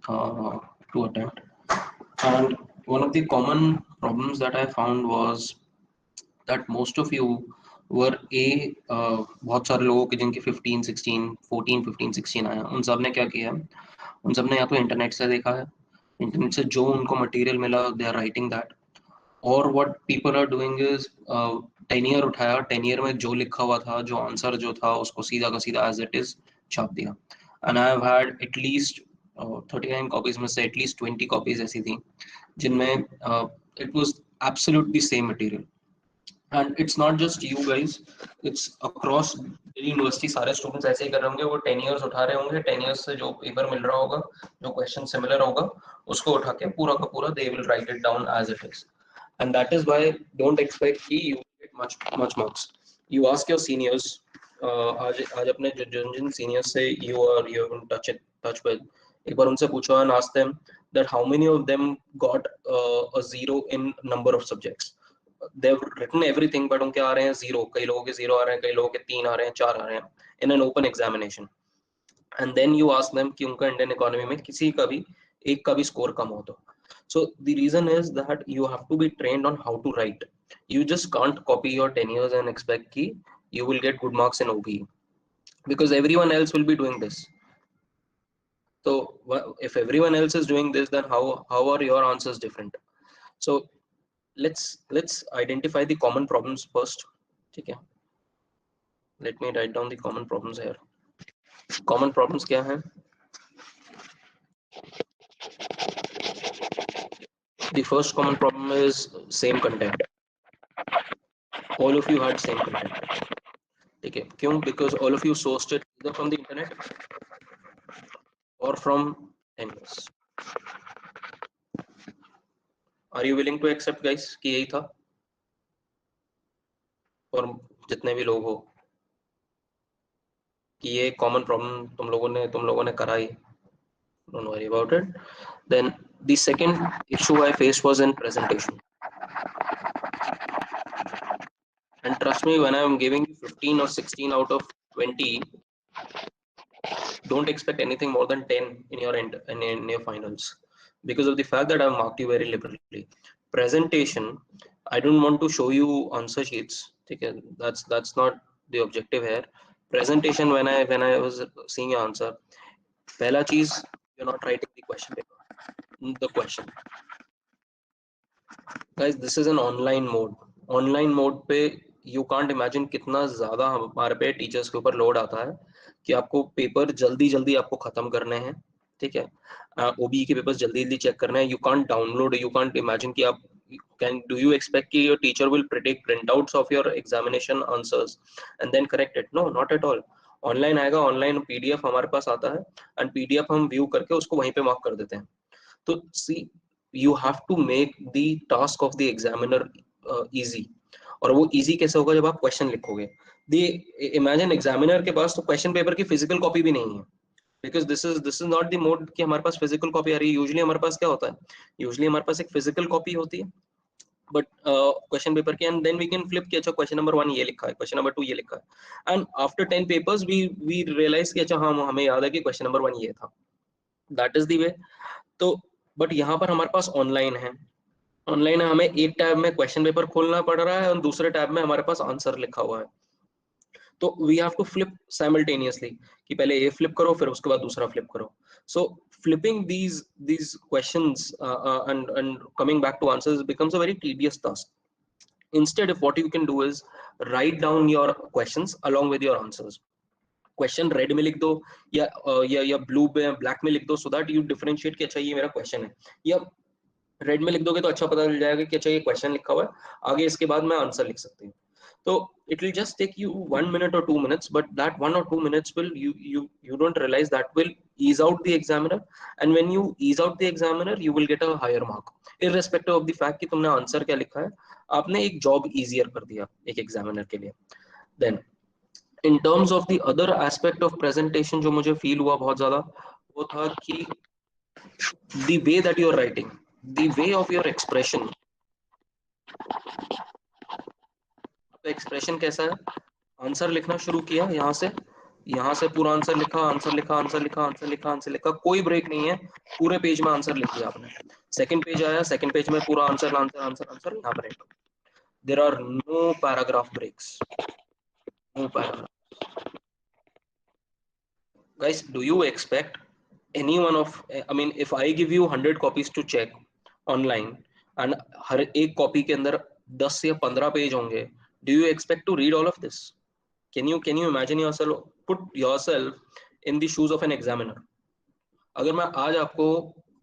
to attempt. And one of the common problems that I found was that most of you were बहुत सारे लोगों के जिनके 15 16 14 15 16 आया, उन सब ने क्या किया है, उन सब ने या तो इंटरनेट से देखा है, इंटरनेट से जो उनको मटेरियल मिला दे आर राइटिंग दैट, और what people are doing is 10 year उठाया, 10 ईयर में जो लिखा हुआ था, जो आंसर जो था, उसको सीधा का सीधा एज इट इज छाप दिया. And I have had at least 39 copies में से एटलीस्ट 20 कॉपीज ऐसी थी जिनमें it was absolutely same material. And it's not just you guys, it's across university. सारे स्टूडेंट्स ऐसे ही कर रहे होंगे, वो 10 ईयर्स उठा रहे होंगे, 10 ईयर्स से जो पेपर मिल रहा होगा, जो क्वेश्चन सिमिलर होगा, उसको उठा के पूरा का पूरा they will write it down as it is. And that is why don't expect कि you get much marks. You ask your seniors. आज अपने जिन seniors से you are in touch with, एक बार उनसे पूछो and ask them that how many of them got a zero in number of subjects. They've written everything but उनके आ रहे हैं zero. कई लोगों के zero आ रहे हैं, कई लोगों के 3 आ रहे हैं, 4 आ रहे हैं in an open examination. And then you ask them कि उनका इंडियन इकोनॉमी में किसी का भी एक का भी स्कोर कम हो तो. So the reason is that you have to be trained on how to write. You just can't copy your 10 years and expect ki you will get good marks in OBE, because everyone else will be doing this. So if everyone else is doing this, then how are your answers different? So let's identify the common problems first. Okay, let me write down the common problems here. Common problems क्या हैं? The first common problem is same content. All of you had same content. Okay, क्यों? Because all of you sourced it either from the internet or from NS. Are you willing to accept, guys, कि यही था? और जितने भी लोग हो कि ये common problem तुम लोगों ने करा ही. Don't worry about it. Then the second issue I faced was in presentation. And trust me, when I am giving you 15 or 16 out of 20, don't expect anything more than 10 in your finals, because of the fact that I've marked you very liberally. Presentation, I don't want to show you answer sheets. Okay, that's not the objective here. Presentation, when I was seeing your answer, pehla cheez, you're not writing the question paper, the question. Guys, this is an online mode. Online mode पे you can't imagine कितना ज़्यादा हमारे पे teachers के ऊपर load आता है कि आपको पेपर जल्दी आपको खत्म करने हैं. ठीक है, OBE के पेपर्स जल्दी चेक करने हैं. You can't download, you can't imagine कि आप do you expect कि your teacher will predict printouts of your examination answers and then correct it? No, not at all. Online आएगा, ऑनलाइन PDF हमारे पास आता है एंड PDF हम view करके उसको वहीं पे मार्क कर देते हैं. तो सी, you have to make the task of the examiner easy. और वो easy कैसे होगा? जब आप क्वेश्चन लिखोगे. imagine examiner के पास तो क्वेश्चन पेपर की फिजिकल कॉपी भी नहीं है, because this is not the mode कि हमारे पास फिजिकल कॉपी आ रही है. यूजुअली हमारे पास क्या होता है? यूजुअली हमारे पास एक फिजिकल कॉपी होती है बट क्वेश्चन पेपर की, and then we can flip कि अच्छा क्वेश्चन नंबर 1 ये लिखा है, क्वेश्चन नंबर 2 ये लिखा है, and after 10 papers we realise कि अच्छा हाँ, हमें याद है कि क्वेश्चन नंबर 1 ये था. That is the way. तो बट यहाँ पर हमारे पास ऑनलाइन है, हमें एक टैब में क्वेश्चन पेपर खोलना पड़ रहा है और दूसरे टैब में हमारे पास आंसर लिखा हुआ है. तो we have to flip simultaneously कि पहले ये फ्लिप करो फिर उसके बाद दूसरा फ्लिप करो. सो flipping these questions and coming back to answers becomes a very tedious task. Instead, if what you can do is write down your questions along with your answers. Question red में लिख दो या blue में black में लिख दो, so that you differentiate कि अच्छा ये मेरा क्वेश्चन है. या रेड में लिख दोगे तो अच्छा पता चल जाएगा कि अच्छा ये क्वेश्चन लिखा हुआ है, आगे इसके बाद मैं आंसर लिख सकती हूँ. तो it will just take you 1 minute or 2 minutes, but that 1 or 2 minutes will you don't realize that will ease out the examiner, and when you ease out the examiner you will get a higher mark irrespective of the fact कि तुमने answer क्या लिखा है. आपने एक job easier कर दिया एक एग्जामिनर के लिए. Then in terms of the other aspect of presentation जो मुझे feel हुआ बहुत ज्यादा, वो था कि the way that you are writing, the way of your expression. तो एक्सप्रेशन कैसा है? आंसर लिखना शुरू किया यहाँ से, यहाँ से पूरा आंसर लिखा, आंसर लिखा, आंसर लिखा, आंसर लिखा, आंसर लिखा, कोई ब्रेक नहीं है, पूरे पेज में आंसर लिख दिया आपने। सेकंड पेज आया, सेकंड पेज में पूरा आंसर आंसर आंसर आंसर, यहाँ break. There are no paragraph breaks, no paragraph. Guys, do you expect any one of, I mean, if I give you 100 copies to check online and हर एक copy के अंदर 10 या 15 page होंगे, do you expect to read all of this? Can you imagine yourself, put yourself in the shoes of an examiner? अगर मैं आज आपको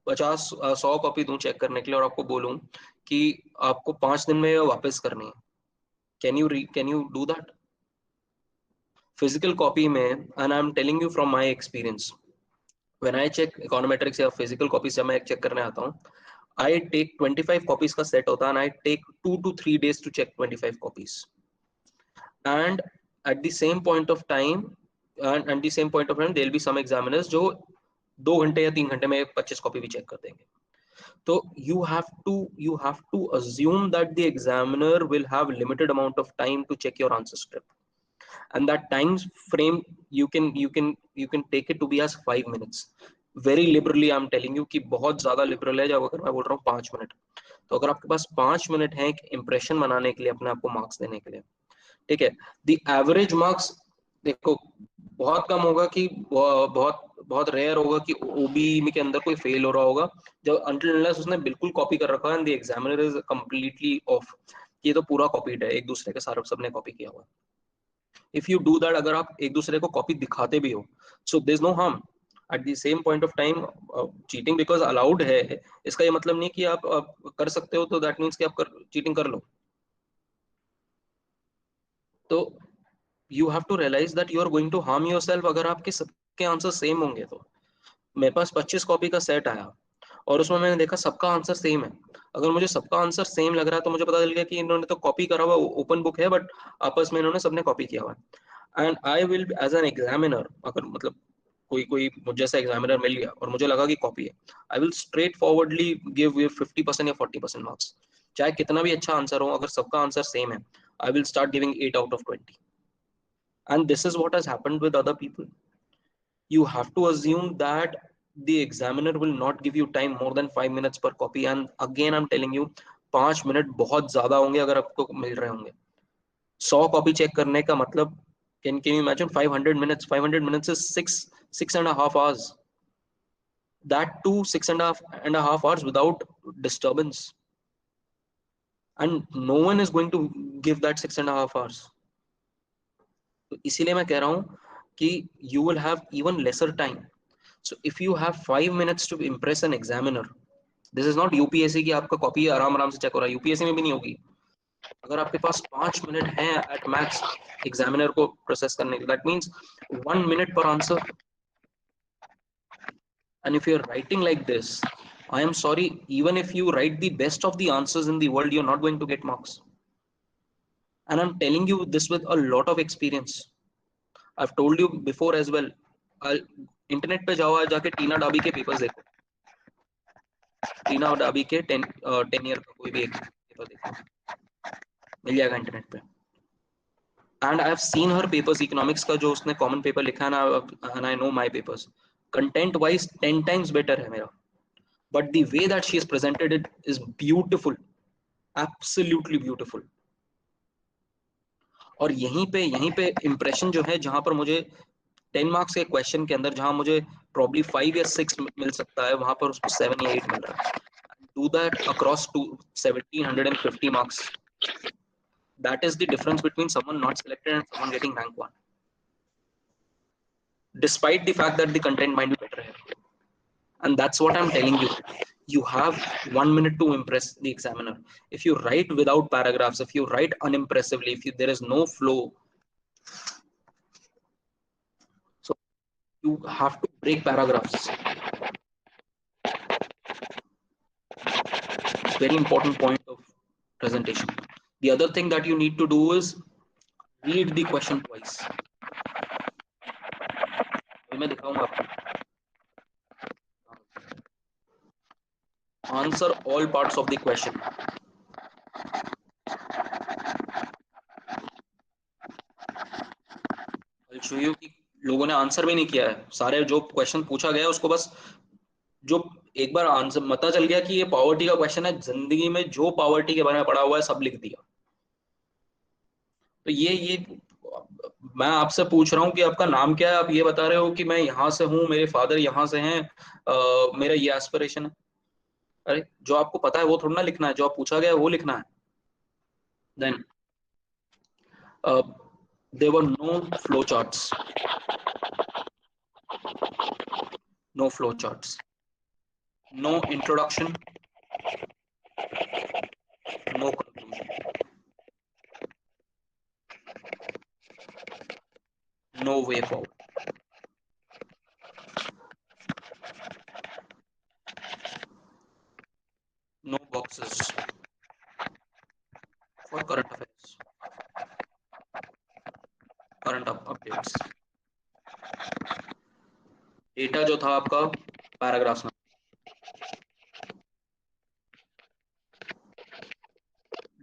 100 copy दूं चेक करने के लिए और आपको बोलूं कि आपको 5 दिन में वापस करनी है, can you do that? Physical copy में, and I am telling you from my experience, when I check econometrics या फिजिकल कॉपीज जब मैं चेक करने आता हूँ, आई टेक 25 कॉपीज का सेट होता है, and I take 2 to 3 days to check 25 copies, and at the same point of time and at the same point of time there will be some examiners जो 2 घंटे या 3 घंटे में 25 copy भी check कर देंगे। तो you have to assume that the examiner will have limited amount of time to check your answer script, and that time frame you can take it to be as 5 minutes, very liberally I'm telling you कि बहुत ज्यादा liberal है। जब अगर मैं बोल रहा हूँ 5 मिनट, तो अगर आपके पास 5 मिनट है एक इंप्रेशन बनाने के लिए, अपने आप को मार्क्स देने के लिए, ठीक है, द एवरेज मार्क्स, देखो बहुत कम होगा कि बहुत बहुत रेयर होगा कि ओबी के अंदर कोई फेल हो रहा होगा जब अनटिल अनलेस उसने बिल्कुल कॉपी कर रखा है and the examiner is completely off, ये तो पूरा कॉपीड है, एक दूसरे के सारे सबने कॉपी किया हुआ। इफ यू डू दैट, अगर आप एक दूसरे को कॉपी दिखाते भी हो, so there is no harm at the same point of time. Cheating because allowed है, इसका ये मतलब नहीं कि आप कर सकते हो तो दैट मीन्स कि आप चीटिंग कर लो। तो you have to realise that you are going to harm yourself अगर आपके सबके आंसर सेम होंगे तो। मेरे पास 25 कॉपी का सेट आया और उसमें मैंने देखा सबका आंसर सेम है। अगर मुझे सबका आंसर सेम लग रहा है तो मुझे पता चल गया कि इन्होंने तो कॉपी करा हुआ ओपन बुक है, बट आपस में इन्होंने सबने कॉपी किया हुआ है। And I will as an examiner, अगर मतलब कोई कोई मुझे जैसा एग्जामिनर मिल गया और मुझे लगा कि कॉपी है, I will straight forwardly give 50% या 40% मार्क्स, चाहे कितना भी अच्छा आंसर हो, अगर सबका आंसर सेम है I will start giving 8 out of 20। And this is what has happened with other people. You have to assume that the examiner will not give you time more than 5 minutes per copy, and again I'm telling you 5 minute बहुत ज्यादा होंगे अगर आपको मिल रहे होंगे। 100 copy check करने का मतलब, can you imagine 500 minutes? 500 minutes is 6.5 hours, that too 6.5 hours without disturbance, and no one is going to give that 6.5 hours। तो इसीलिए मैं कह रहा हूँ कि you will have even lesser time। So if you have 5 minutes to impress an examiner, this is not UPSC की आपका copy आराम आराम से चेक हो रहा है, यूपीएससी में भी नहीं होगी। अगर आपके पास 5 मिनट हैं एट मैक्स एग्जामिनर को प्रोसेस करने के, that means 1 minute per answer। And if you're writing like this, I am sorry, even if you write the best of the answers in the world, you're not going to get marks। And I'm telling you this with a lot of experience। I've told you before as well। Internet पे जाओ, आज जाके टीना डाबी के papers देखो, टीना डाबी के 10 year का कोई भी एक पेपर देखो, मिल जाएगा इंटरनेट पे। And I have seen her papers, economics का जो उसने कॉमन पेपर लिखा है ना, and I know my papers, content wise 10 times better है मेरा, but the way that she is presented it is beautiful, absolutely beautiful. और यहीं पे इंप्रेशन जो है, जहां पर मुझे 10 मार्क्स के क्वेश्चन के अंदर जहां मुझे प्रॉब्ली 5 या 6 मिल सकता है, वहां पर उसको 7 या 8 मिल रहा है। Do that across 1750 marks, that is the difference between someone not selected and someone getting rank 1, despite the fact that the content might be better here। And that's what I'm telling you, you have 1 minute to impress the examiner। If you write without paragraphs, if you write unimpressively, if there is no flow, so you have to break paragraphs। Very important point of presentation। The other thing that you need to do is read the question twice। मैं दिखाऊंगा आपको। Answer all parts of the question। I'll show you कि लोगों ने answer भी नहीं किया है, सारे जो क्वेश्चन पूछा गया है उसको बस, जो एक बार आंसर पता चल गया कि ये पॉवर्टी का क्वेश्चन है, जिंदगी में जो पॉवर्टी के बारे में पढ़ा हुआ है सब लिख दिया। तो ये मैं आपसे पूछ रहा हूँ कि आपका नाम क्या है, आप ये बता रहे हो कि मैं यहाँ से हूँ, मेरे फादर यहाँ से हैं, मेरा ये एस्पिरेशन है। अरे जो आपको पता है वो थोड़ा ना लिखना है, जो आप पूछा गया है वो लिखना है। Then there were no flow charts, no flow charts, no introduction, no conclusion, no way forward, no boxes for current affairs, current updates. Data जो था आपका पैराग्राफ्स में,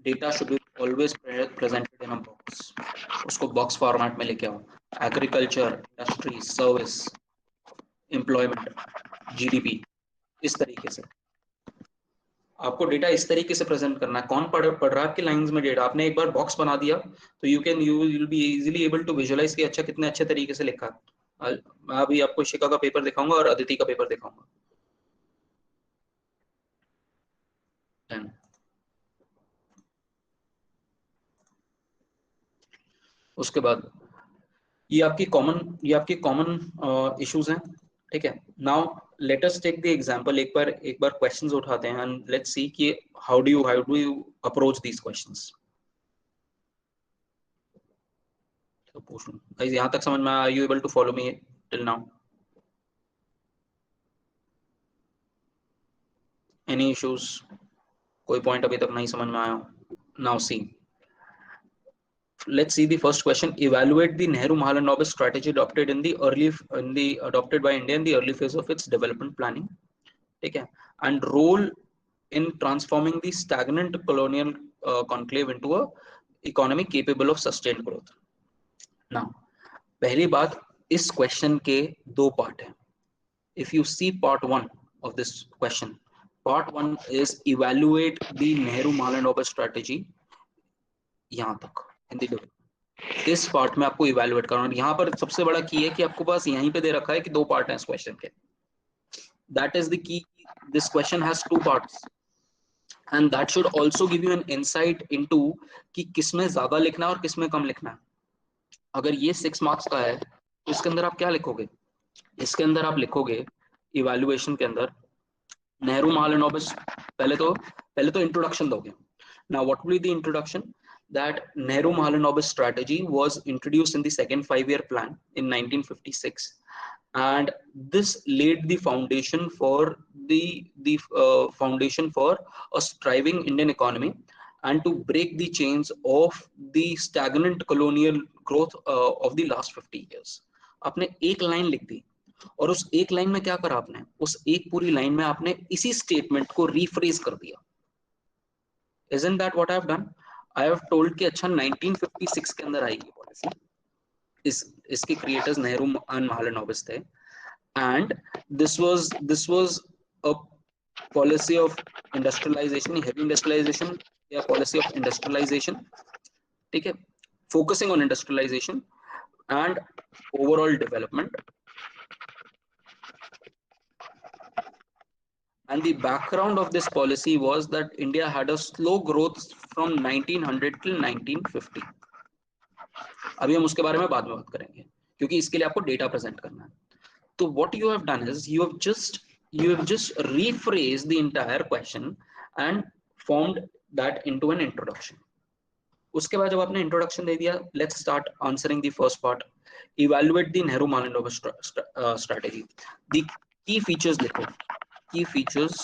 data should be always presented in a box, उसको box format में लेके आओ। Agriculture, industry, service, employment, GDP, इस तरीके से आपको डेटा इस तरीके से प्रेजेंट करना है। कौन पढ़ रहा है आपकी लाइंस में डेटा, आपने एक बार बॉक्स बना दिया तो you will be easily able to visualise कि अच्छा कितने अच्छे तरीके से लिखा है। मैं अभी आपको शिका का पेपर दिखाऊंगा और अदिति का पेपर दिखाऊंगा। Then, उसके बाद ये आपकी कॉमन इश्यूज हैं, ठीक है। Now let us take the example, एक बार क्वेश्चंस उठाते हैं एंड लेट्स सी कि how do you approach these questions. तो पूछ लूं गाइस, यहाँ तक समझ में आया? Are you able to follow me till now? Any issues? कोई पॉइंट अभी तक नहीं समझ में आया? Now see, let's see the first question. Evaluate the Nehru Mahalanobis strategy adopted by India in the early phase of its development planning, ठीक है, and role in transforming the stagnant colonial conclave into a economy capable of sustained growth. Now, पहली बात, इस question के दो part हैं. If you see part one of this question, part one is evaluate the Nehru Mahalanobis strategy, यहाँ तक हिंदी में. इस पार्ट में आपको इवेलुएट करना, यहाँ पर सबसे बड़ा की है कि आपको पास यहीं पे दे रखा है कि दो पार्ट हैं इस क्वेश्चन के. That is the key. This question has two parts and that should also give you an insight into कि किसमें ज्यादा लिखना है और किसमें कम लिखना है. अगर ये 6 मार्क्स का है तो इसके अंदर आप क्या लिखोगे? इसके अंदर आप लिखोगे इवेल्युएशन के अंदर नेहरू महालनोबिस. पहले तो इंट्रोडक्शन दोगे. Now what will be the introduction? That Nehru Mahalanobis strategy was introduced in the second 5-year plan in 1956, and this laid the foundation for foundation for a thriving Indian economy and to break the chains of the stagnant colonial growth of the last 50 years. आपने एक line लिख दी और उस एक line में क्या करा आपने? उस एक पूरी लाइन में आपने इसी स्टेटमेंट को रीफ्रेज कर दिया. Isn't that what I have done? I have told कि अच्छा 1956 के अंदर आएगी पॉलिसी. इसके क्रिएटर्स नेहरू एंड महालनोबिस थे, and this was a policy of industrialisation, heavy industrialisation या पॉलिसी ऑफ इंडस्ट्रियलाइजेशन, ठीक है, focusing on industrialisation and overall development. And the background of this policy was that India had a slow growth from 1900 till 1950. अभी हम उसके बारे में बाद में बात करेंगे क्योंकि इसके लिए आपको डेटा प्रेजेंट करना है. तो what you have done is you have just rephrased the entire question and formed that into an introduction. उसके बाद जब आपने इंट्रोडक्शन दे दिया, let's start answering the first part. Evaluate the Nehru Mahalanobis strategy. The key features लिखो. Key features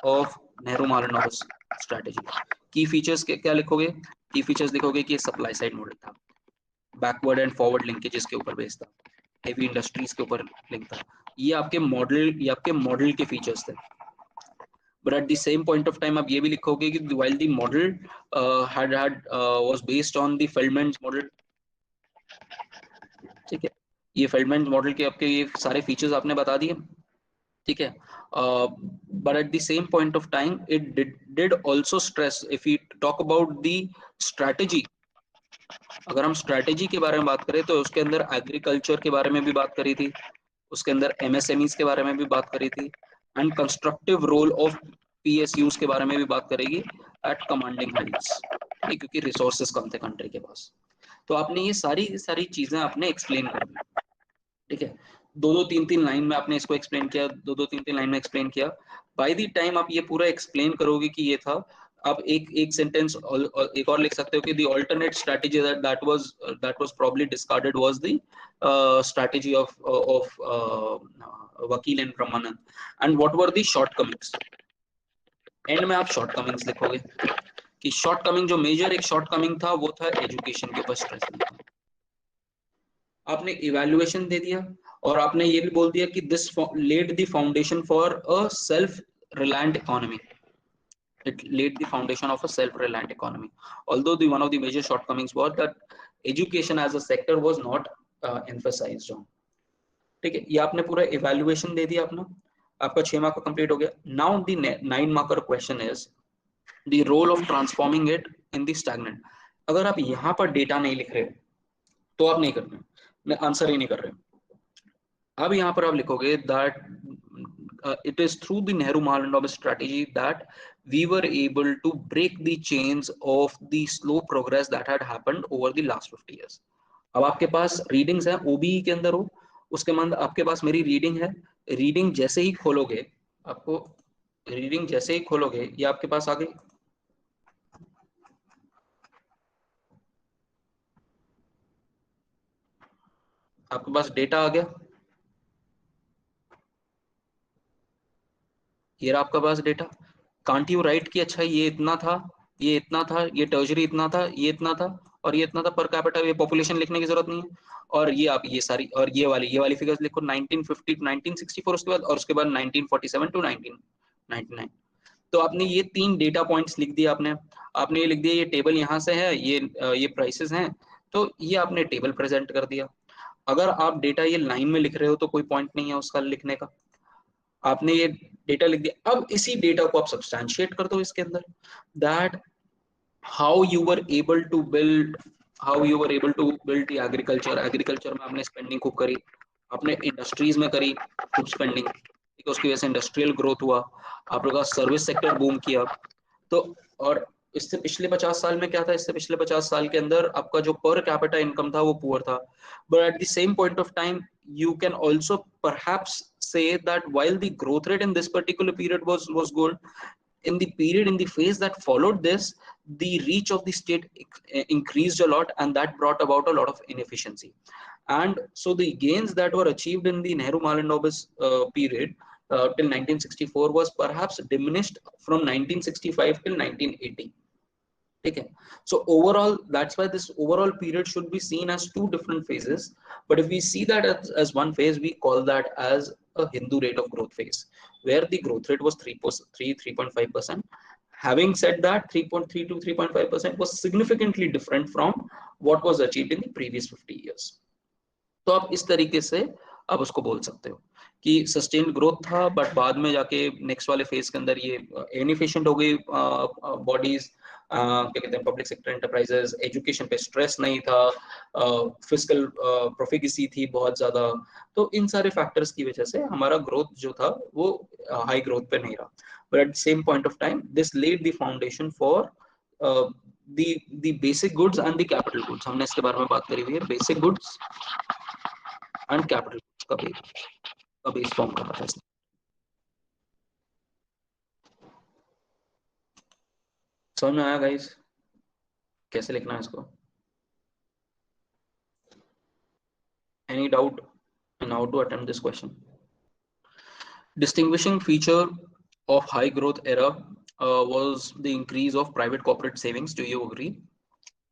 of Nehru Mahalanobis strategy. की features क्या लिखोगे? की फीचर्स लिखोगे कि सप्लाई साइड मॉडल था, बैकवर्ड एंड फॉरवर्ड लिंकेजेस के ऊपर बेस्ड था, हेवी इंडस्ट्रीज के ऊपर लिंक था. ये आपके मॉडल के फीचर्स थे. But at the same point of time आप ये भी लिखोगे कि while the model was based on the Feldman's model, ठीक है. ये फेल्डमैन मॉडल के आपके ये सारे फीचर्स आपने बता दिए, ठीक है। But at the same point of time it did also stress, if you talk about the strategy, अगर हम स्ट्रैटेजी के बारे में बात करें तो उसके अंदर एग्रीकल्चर के बारे में भी बात करी थी, उसके अंदर एमएसएमईज के बारे में भी बात करी थी, and constructive role of PSUs के बारे में भी बात करेगी एट कमांडिंग हाइट्स, क्योंकि रिसोर्सेज कम थे कंट्री के पास। तो आपने ये सारी सारी चीजें आपने एक्सप्लेन कर दी, ठीक है। दो दो तीन तीन लाइन में आपने इसको एक्सप्लेन किया, दो दो तीन तीन लाइन में एक्सप्लेन किया। बाय द टाइम आप ये पूरा एक्सप्लेन करोगे कि ये था, आप एक एक सेंटेंस एक और लिख सकते हो कि the alternate strategy that was probably discarded was the strategy of Vakil and Brahmanand, and what were the shortcomings। And में आप शॉर्टकमिंग्स लिखोगे कि शॉर्टकमिंग, जो मेजर एक शॉर्टकमिंग था वो था एजुकेशन के ऊपर स्ट्रेस नहीं था। आपने इवैल्यूएशन दे दिया और आपने ये भी बोल दिया कि this led the foundation for a self reliant economy, it laid the foundation of a self-reliant economy, although the one of the major shortcomings was that education as a sector was not emphasized on, ठीक है। ये आपने पूरा evaluation दे दिया अपना, आपका 6 mark का complete हो गया। Now the 9 marker question is the role of transforming it in the stagnant. अगर आप यहाँ पर डेटा नहीं लिख रहे तो आप नहीं कर रहे, आंसर ही नहीं कर रहे। अब यहाँ पर आप लिखोगे that it is through the Nehru-Mahalanobis strategy that we were able to break the chains of the slow progress that had happened over the last 50 years। अब आपके पास रीडिंग्स हैं, ओबीई के अंदर हो, उसके बाद आपके पास मेरी रीडिंग है। रीडिंग जैसे ही खोलोगे, आपको रीडिंग जैसे ही खोलोगे ये आपके पास आ गई, आपके पास डेटा आ गया, ये रहा आपका पास डेटा। कांट यू राइट कि अच्छा ये इतना था, ये इतना था, ये टर्जरी इतना था, ये इतना था और ये इतना था पर कैपिटा, ये पॉपुलेशन लिखने की जरूरत नहीं है। और ये आप ये सारी और ये वाली फिगर्स लिखो 1950 1964, उसके बाद और उसके बाद 1947 टू 1999। तो आपने ये 3 डेटा पॉइंट्स लिख दिए, आपने ये लिख दिया, ये टेबल यहाँ से है, ये प्राइसेस हैं, तो ये आपने टेबल प्रेजेंट कर दिया। अगर आप डेटा ये लाइन में लिख रहे हो तो कोई पॉइंट नहीं है उसका लिखने का, आपने ये डेटा लिख दिया। अब इसी डेटा को आप सब्सटैंशिएट कर दो इसके अंदर, that how you were able to build the agriculture में आपने स्पेंडिंग खूब करी, आपने इंडस्ट्रीज में करी खूब स्पेंडिंग, ठीक है, उसकी वजह से इंडस्ट्रियल ग्रोथ हुआ, आप लोगों का सर्विस सेक्टर बूम किया। तो और इससे पिछले 50 साल में क्या था, इससे पिछले 50 साल के अंदर आपका जो पर कैपिटा इनकम था वो पुअर था। But at the same point of time you can also perhaps say that while the growth rate in this particular period was good, in the phase that followed this, the reach of the state increased a lot, and that brought about a lot of inefficiency. And so the gains that were achieved in the Nehru-Mahalanobis period till 1964 was perhaps diminished from 1965 till 1980, ठीक है। So overall, that's why this overall period should be seen as 2 different phases, but if we see that as one phase, we call that as a Hindu rate of growth phase, where the growth rate was 3.5%. Having said that, 3.3 to 3.5% was significantly different from what was achieved in the previous 50 years. तो आप इस तरीके से आप उसको बोल सकते हो कि सस्टेन ग्रोथ था, बट बाद में जाके नेक्स्ट वाले फेज के अंदर ये इनएफिशिएंट हो गई बॉडीज, क्या कहते हैं, पब्लिक सेक्टर एंटरप्राइजेस, एजुकेशन पे स्ट्रेस नहीं था, फिस्कल प्रोफिकेसी थी बहुत ज्यादा। तो इन सारे फैक्टर्स की वजह से हमारा ग्रोथ जो था वो हाई ग्रोथ पे नहीं रहा। But at the same point of time this led the foundation for the basic goods and the capital goods। हमने इसके बारे में बात करी हुई है, बेसिक गुड्स एंड कैपिटल का बेस फॉर्म कर रहा है। समझ में आया गाइस कैसे लिखना है इसको? Any doubt in how to attempt this question? Distinguishing feature of high growth era was the increase of private corporate savings. Do you agree?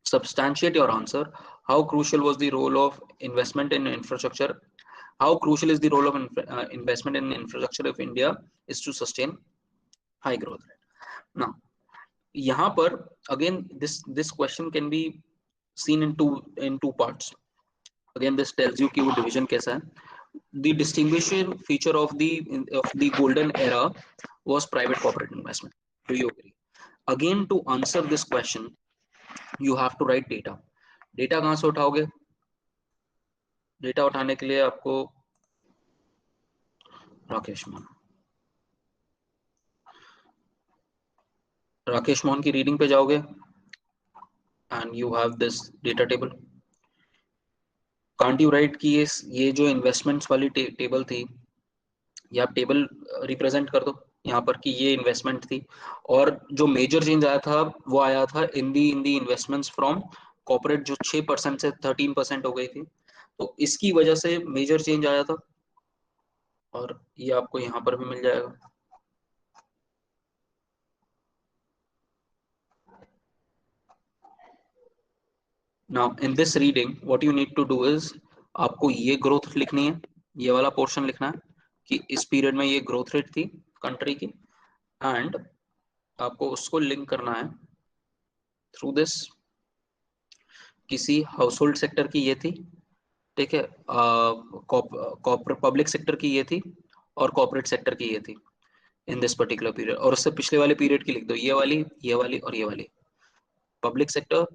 Substantiate your answer. How crucial was the role of investment in infrastructure? How crucial is the role of investment in infrastructure if India is to sustain high growth rate? Now, यहाँ पर again this question can be seen in two parts. Again this tells you कि वो division कैसा है. The distinguishing feature of the golden era was private corporate investment. Do you agree? Again, to answer this question, you have to write data. Data कहाँ से उठाओगे? Data उठाने के लिए आपको राकेश मोहन की रीडिंग पे जाओगे and you have this data table. Can't you write कि ये जो इन्वेस्टमेंट्स वाली टेबल थी, ये आप टेबल रिप्रेजेंट कर दो यहाँ पर कि ये इन्वेस्टमेंट थी, और जो मेजर चेंज आया था वो आया था इन दी इन्वेस्टमेंट्स फ्रॉम कॉर्पोरेट, जो 6% से 13% हो गई थी, तो इसकी वजह से मेजर चेंज आया था, और ये आपको यहाँ पर भी मिल जाएगा. Now in this reading what you need to do is, आपको ये ग्रोथ लिखनी है, ये वाला पोर्शन लिखना है कि इस पीरियड में ये ग्रोथ रेट थी कंट्री की, एंड आपको उसको लिंक करना है थ्रू दिस. किसी हाउस होल्ड सेक्टर की ये थी, ठीक है, पब्लिक सेक्टर की ये थी, और कॉर्पोरेट सेक्टर की ये थी इन दिस पर्टिकुलर पीरियड, और उससे पिछले वाले पीरियड की लिख दो, ये वाली और ये वाली. Public sector,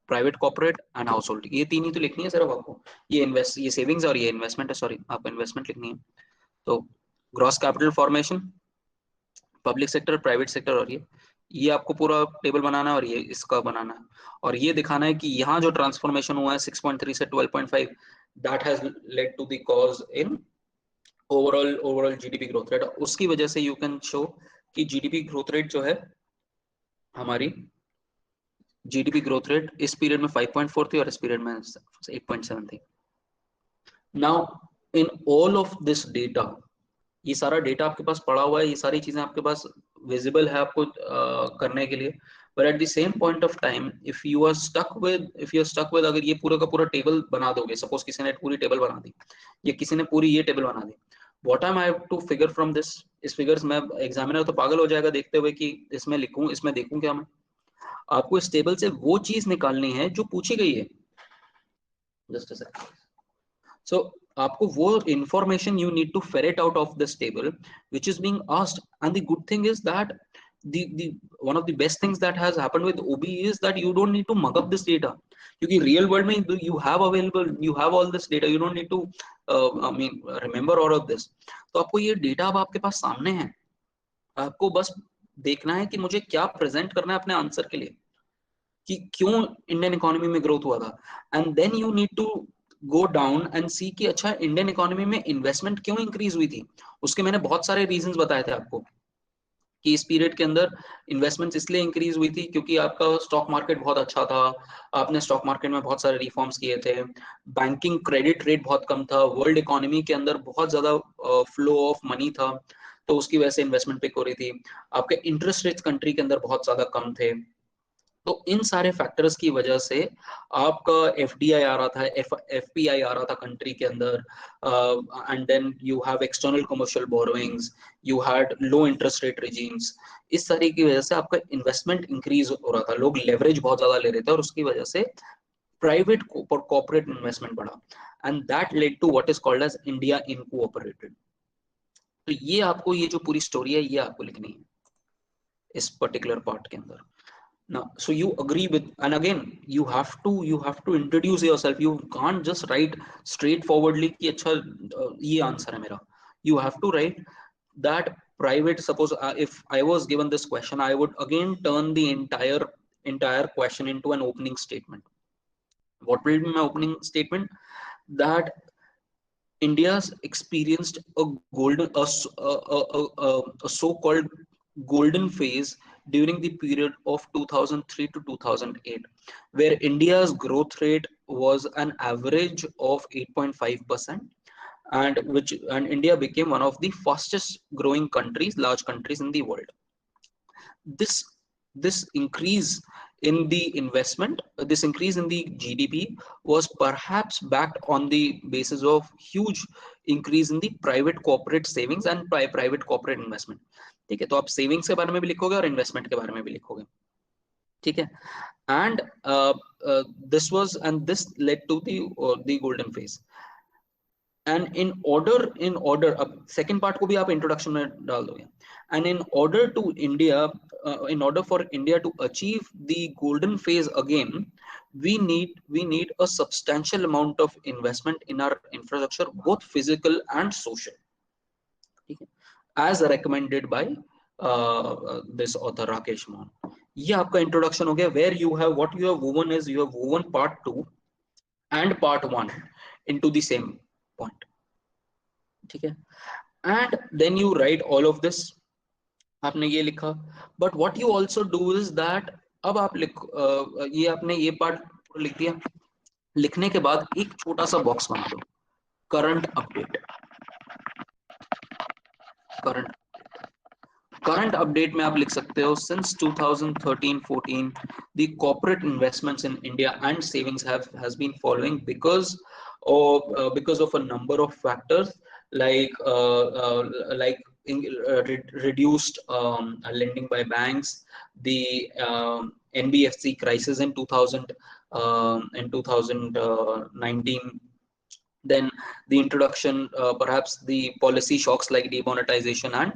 private corporate and house hold, ये तीन ही तो लिखनी है सिर्फ आपको. ये सेविंग्स और ये इन्वेस्टमेंट है, सॉरी आपको इन्वेस्टमेंट लिखनी है. तो gross capital formation, public sector, private sector, और ये आपको पूरा टेबल बनाना है, और ये इसका बनाना है, और ये दिखाना है कि यहाँ जो ट्रांसफॉर्मेशन हुआ है 6.3 से 12.5, that has led to the cause in overall GDP growth rate. उसकी वजह से यू कैन शो कि जीडीपी ग्रोथ रेट जो है हमारी, जीडीपी ग्रोथ रेट इस पीरियड में 5.4 थी और इस पीरियड में 8.7 थी. Now in all of this data, ये सारा डेटा आपके पास पड़ा हुआ है, ये सारी चीजें आपके पास विजिबल है आपको करने के लिए, but at the same point of time if you are stuck with अगर ये पूरा का पूरा टेबल बना दोगे, सपोज किसी ने पूरी टेबल बना दी, या किसी ने पूरी ये टेबल बना दी, what am I to figure from this? इस फिगर्स में एग्जामिनर तो पागल हो जाएगा देखते हुए कि इसमें लिखूं, इसमें देखूं क्या मैं. आपको इस टेबल से वो चीज निकालनी है जो पूछी गई है. Just a second. So आपको वो information you need to ferret out of this table which is being asked, and the good thing is that the one of the best things that has happened with OBE is that you don't need to mug up this data, क्योंकि real world में you have all this data, you don't need to I mean remember all of this. तो आपको ये data अब आपके पास सामने है, आपको बस देखना है कि मुझे क्या प्रेजेंट करना है अपने आंसर के लिए, कि क्यों इंडियन इकोनॉमी में ग्रोथ हुआ था, and then you need to go down and see कि अच्छा इंडियन इकोनॉमी में इन्वेस्टमेंट क्यों इंक्रीज हुई थी. उसके मैंने बहुत सारे रीजंस बताए थे आपको कि इस पीरियड के अंदर इन्वेस्टमेंट्स इसलिए इंक्रीज हुई थी क्योंकि आपका स्टॉक मार्केट बहुत अच्छा था, आपने स्टॉक मार्केट में बहुत सारे रिफॉर्म्स किए थे, बैंकिंग क्रेडिट रेट बहुत कम था, वर्ल्ड इकोनॉमी के अंदर बहुत ज्यादा फ्लो ऑफ मनी था, तो उसकी वजह से इन्वेस्टमेंट पिक हो रही थी, आपके इंटरेस्ट रेट्स कंट्री के अंदर बहुत ज्यादा कम थे. तो इन सारे फैक्टर्स की वजह से आपका एफडीआई आ रहा था, एफपीआई आ रहा था कंट्री के अंदर, and then you have external commercial borrowings, you had low interest rate regimes. इस तरह की वजह से आपका इन्वेस्टमेंट इंक्रीज हो रहा था, लोग लेवरेज बहुत ज्यादा ले रहे थे, और उसकी वजह से प्राइवेट और कॉर्पोरेट इन्वेस्टमेंट बढ़ा, and that led to what is called as India incorporated. तो ये आपको, ये जो पूरी स्टोरी है ये आपको लिखनी है इस पर्टिकुलर पार्ट के अंदर. Now so you agree with, and again you have to introduce yourself, you can't just write straightforwardly कि अच्छा ये आंसर है मेरा. You have to write that private, suppose if I was given this question, I would again turn the entire question into an opening statement. What will be my opening statement? That India's experienced a so-called golden phase during the period of 2003 to 2008, where India's growth rate was an average of 8.5%, and India became one of the fastest growing countries, large countries in the world. This this increase in the investment, this increase in the GDP was perhaps backed on the basis of huge increase in the private corporate savings and private corporate investment. ठीक है, तो आप savings के बारे में भी लिखोगे और इन्वेस्टमेंट के बारे में भी लिखोगे. ठीक है, and this led to the golden phase. And in order अब second part को भी आप introduction में डाल दोगे, and in order for India to achieve the golden phase again, we need a substantial amount of investment in our infrastructure, both physical and social, ठीक है, as recommended by this author Rakesh Mohan. ये आपका introduction हो गया, where you have what you have woven is you have woven part 2 and part 1 into the same point, ठीक है, and then you write all of this, आपने ये लिखा, but what you also do is that अब आप ये आपने ये पार्ट लिख दिया, लिखने के बाद एक छोटा सा बॉक्स बना दो, करंट अपडेट। करंट अपडेट में आप लिख सकते हो, since 2013-14 the corporate investments in India and savings has been falling because of a number of factors, like reduced lending by banks, the NBFC crisis in 2019, then the introduction, perhaps the policy shocks like demonetization and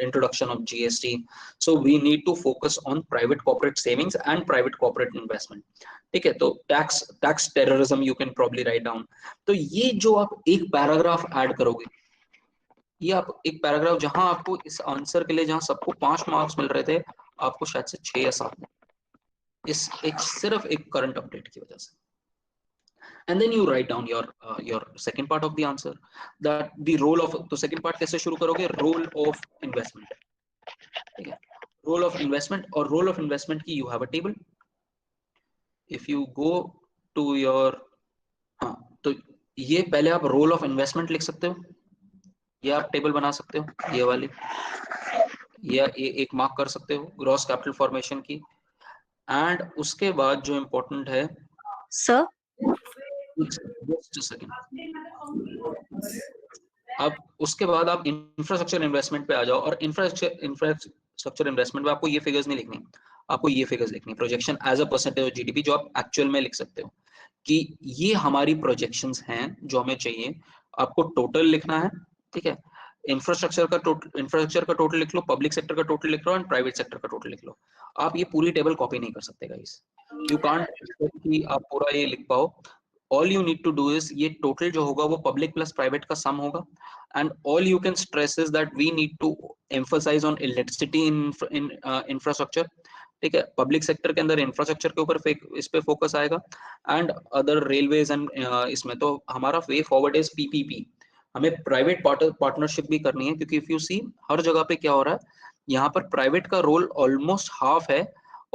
introduction of GST. So we need to focus on private corporate savings and private corporate investment, ठीक है। तो tax terrorism you can probably write down। तो ये जो आप एक paragraph add करोगे, ये आप एक पैराग्राफ जहां आपको इस आंसर के लिए जहां सबको 5 मार्क्स मिल रहे थे, आपको शायद से 6 या 7 इस सिर्फ एक करंट अपडेट की वजह से। And then you write down your second part of the answer, that the role of, तो second part कैसे शुरू करोगे, role of investment, ठीक है, role of investment, और role of investment की you have a table, if you go to your, हाँ, तो ये पहले आप role of investment लिख सकते हो, ये आप टेबल बना सकते हो, ये वाली, ये एक मार्क कर सकते हो ग्रॉस कैपिटल फॉर्मेशन की, एंड उसके बाद जो इम्पोर्टेंट है सर, जस्ट अ सेकंड, अब उसके बाद आप इंफ्रास्ट्रक्चर इन्वेस्टमेंट पे आ जाओ, और इंफ्रास्ट्रक्चर इन्वेस्टमेंट में आपको ये फिगर्स नहीं लिखनी, आपको ये फिगर्स लिखनी, projection as a percentage of GDP, जो आप एक्चुअल में लिख सकते हो कि ये हमारी प्रोजेक्शंस हैं जो हमें चाहिए। आपको टोटल लिखना है, ठीक है, इंफ्रास्ट्रक्चर का टोटल लिख लो, पब्लिक सेक्टर का टोटल लिख लो, एंड प्राइवेट सेक्टर का टोटल लिख लो। आप ये पूरी टेबल कॉपी नहीं कर सकते गाइस, यू कांट कि आप पूरा ये लिख पाओ। All you need to do is, ये टोटल जो होगा वो पब्लिक प्लस प्राइवेट का सम होगा, and all you can stress is that we need to emphasise on electricity in infrastructure, ठीक है, पब्लिक सेक्टर के अंदर इंफ्रास्ट्रक्चर के ऊपर इस पे फोकस आएगा, एंड अदर रेलवेज एंड इसमें तो हमारा वे फॉरवर्ड इज पीपीपी, हमें प्राइवेट पार्टनरशिप भी करनी है, क्योंकि इफ यू सी हर जगह पे क्या हो रहा है, यहाँ पर प्राइवेट का रोल ऑलमोस्ट हाफ है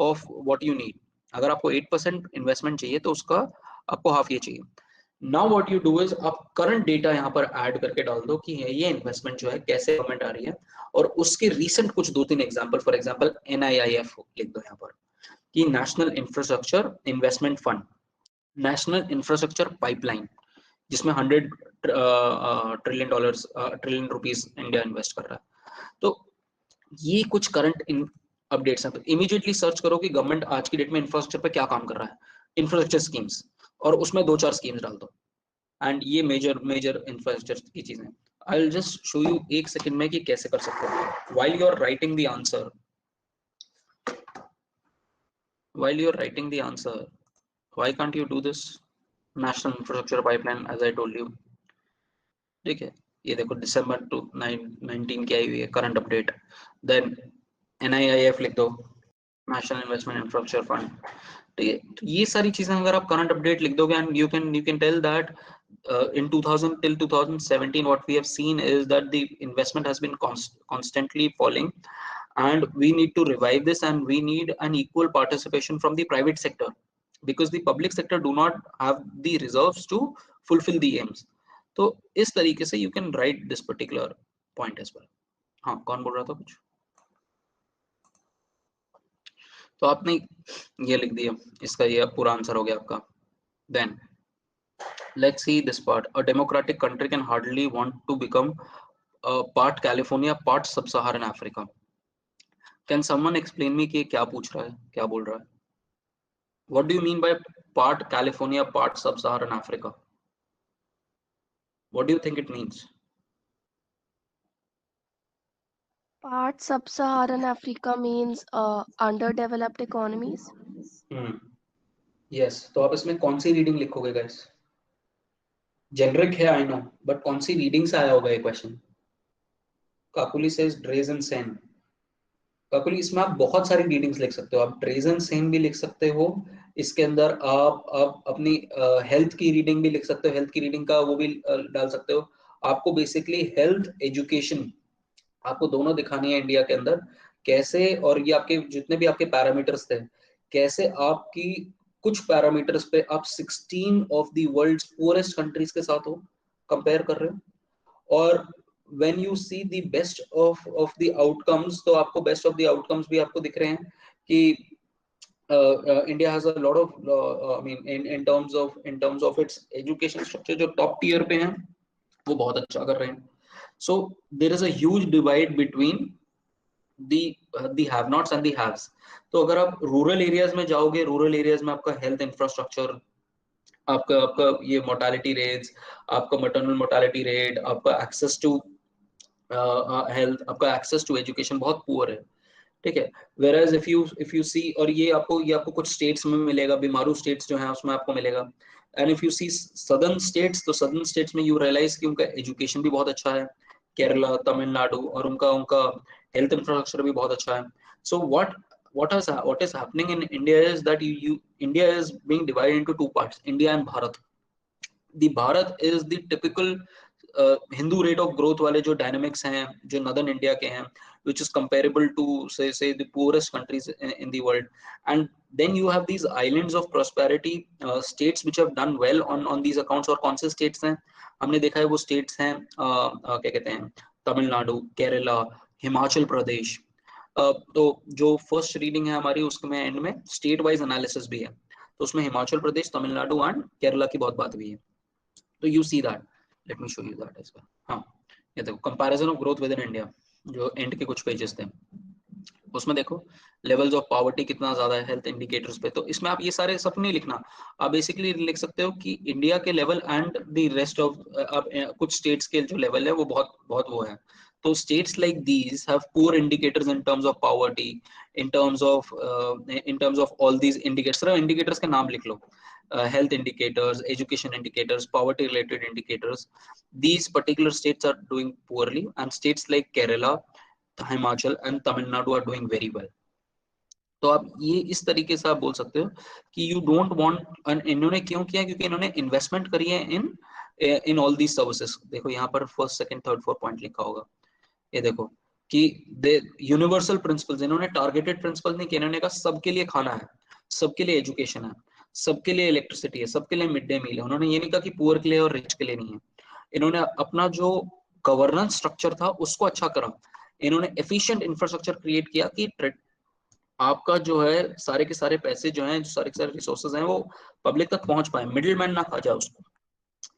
ऑफ व्हाट यू नीड। अगर आपको 8% इन्वेस्टमेंट चाहिए तो उसका आपको हाफ ये चाहिए। Now what you do is, आप करंट डेटा यहाँ पर ऐड करके डाल दो कि ये इन्वेस्टमेंट जो है कैसे गवर्नमेंट आ रही है, और उसके रिसेंट कुछ 2-3 एग्जांपल, फॉर एग्जांपल NIIF लिख दो यहाँ पर कि national infrastructure investment fund, national infrastructure pipeline, जिसमें $100 ट्रिलियन रुपीस इंडिया इन्वेस्ट कर रहा है। तो ये कुछ करंट अपडेट्स हैं, तो इमीडिएटली सर्च करो कि गवर्नमेंट आज की डेट में इंफ्रास्ट्रक्चर पे क्या काम कर रहा है, इंफ्रास्ट्रक्चर स्कीम्स, और उसमें 2-4 स्कीम्स डाल दो, एंड ये मेजर इंफ्रास्ट्रक्चर की चीजें। I will just show you एक सेकंड में कि कैसे कर सकते हो, while you are writing the answer, why can't you do this national infrastructure pipeline as I told you, ठीक है, ये देखो दिसंबर 2019 की आई हुई है करंट अपडेट, देन NIIF लिख दो, नेशनल इन्वेस्टमेंट इंफ्रास्ट्रक्चर फंड, ठीक है। तो ये सारी चीजें अगर आप करंट अपडेट लिख दोगे, and you can tell that in 2000 till 2017 what we have seen is that the investment has been constantly falling, and we need to revive this, and we need an equal participation from the private sector, because the public sector do not have the reserves to fulfill the aims। तो इस तरीके से you can write this particular point as well। हाँ, कौन बोल रहा था कुछ? तो आपने ये लिख दिया, इसका ये पूरा आंसर हो गया आपका। Then let's see this part, a democratic country can hardly want to become part California, part sub-Saharan Africa। Can someone explain me कि क्या पूछ रहा है, क्या बोल रहा है? What do you mean by part California, part Sub-Saharan Africa? What do you think it means? Part Sub-Saharan Africa means underdeveloped economies. Yes. तो आप इसमें कौन सी रीडिंग लिखोगे गाइस? जेनरिक है आई नो, बट कौन सी रीडिंग से आया होगा ये क्वेश्चन? काकुली सेज ड्रेजन सेन। काकुली इसमें आप बहुत सारी रीडिंग्स लिख सकते हो, आप ड्रेजन सेन भी लिख सकते हो, इसके अंदर आप अपनी हेल्थ की रीडिंग भी लिख सकते हो, हेल्थ की रीडिंग का वो भी डाल सकते हो। आपको बेसिकली हेल्थ एजुकेशन आपको दोनों दिखानी है इंडिया के अंदर, कैसे, और ये आपके जितने भी आपके पैरामीटर्स थे, कैसे आपकी कुछ पैरामीटर्स पे आप 16 of the world's poorest countries के साथ हो, कंपेयर कर रहे हो। और when you see the best of the outcomes, तो आपको बेस्ट ऑफ द आउटकम्स भी आपको दिख रहे हैं कि India has a lot of, I mean in terms of its education structure, जो टॉप टीयर पे हैं वो बहुत अच्छा कर रहे हैं। So there is a huge divide between the have nots and the haves. तो अगर आप रूरल एरियाज में जाओगे, रूरल एरियाज में आपका हेल्थ इंफ्रास्ट्रक्चर, आपका आपका ये मोर्टालिटी रेट्स, आपका मैटरनल मोर्टालिटी रेट, आपका एक्सेस टू हेल्थ, आपका एक्सेस टू एजुकेशन बहुत पुअर है, ठीक है। वेयर एज इफ यू सी, और ये आपको कुछ स्टेट्स में मिलेगा, बीमारू स्टेट्स जो हैं उसमें आपको मिलेगा। And if you see southern states, तो सदर्न स्टेट्स में यू रियलाइज कि उनका एजुकेशन भी बहुत अच्छा है, केरला, तमिलनाडु, और उनका उनका हेल्थ इंफ्रास्ट्रक्चर भी बहुत अच्छा है। सो what is happening in India is that India is being divided into two parts, India and Bharat. The Bharat is the typical Hindu rate of growth वाले जो dynamics हैं, जो northern India के हैं, which is comparable to say the poorest countries in the world. And then you have these islands of prosperity, states which have done well on these accounts. और कौन से states हैं हमने देखा है? वो states हैं क्या कहते हैं, तमिलनाडु, केरला, हिमाचल प्रदेश। तो जो फर्स्ट रीडिंग है हमारी, उसमें एंड में स्टेट वाइज एनालिसिस भी है, तो उसमें हिमाचल प्रदेश, तमिलनाडु एंड केरला की बहुत बात भी है। तो you see that, let me show you that as well. हाँ, ये देखो comparison of growth within India, जो एंड के कुछ पेजेस थे, उसमें देखो लेवल्स ऑफ पॉवर्टी कितना ज्यादा है हेल्थ इंडिकेटर्स पे। तो इसमें आप ये सारे सब नहीं लिखना, आप बेसिकली लिख सकते हो कि इंडिया के level and the rest of, कुछ स्टेट्स के जो लेवल है वो बहुत बहुत वो है। तो states like these have poor indicators in terms of poverty, in terms of all these indicators। सिर्फ indicators के नाम लिख लो, health indicators, education indicators, poverty related indicators, these particular states are doing poorly, and states like Kerala, Himachal and Tamil Nadu are doing very well। तो आप ये इस तरीके से आप बोल सकते हो कि यू डोंट वांट, इन्होंने क्यों किया, क्योंकि इन्होंने इन्वेस्टमेंट करी है इन ऑल दीज सर्विसेज। देखो यहाँ पर first second third fourth point लिखा होगा, ये देखो कि दे यूनिवर्सल प्रिंसिपल्स, इन्होंने टारगेटेड प्रिंसिपल नहीं किया, इन्होंने कहा सबके लिए खाना है, सबके लिए एजुकेशन है, सबके लिए इलेक्ट्रिसिटी है, सबके लिए मिड डे मील है। उन्होंने ये नहीं कहा कि पुअर के लिए और रिच के लिए नहीं है। इन्होंने अपना जो गवर्नेंस स्ट्रक्चर था उसको अच्छा करा, इन्होंने एफिशिएंट इंफ्रास्ट्रक्चर क्रिएट किया कि आपका जो है सारे के सारे पैसे जो हैं, सारे के सारे रिसोर्सेज हैं, वो पब्लिक तक पहुंच पाए, मिडिल मैन ना खा जाए उसको।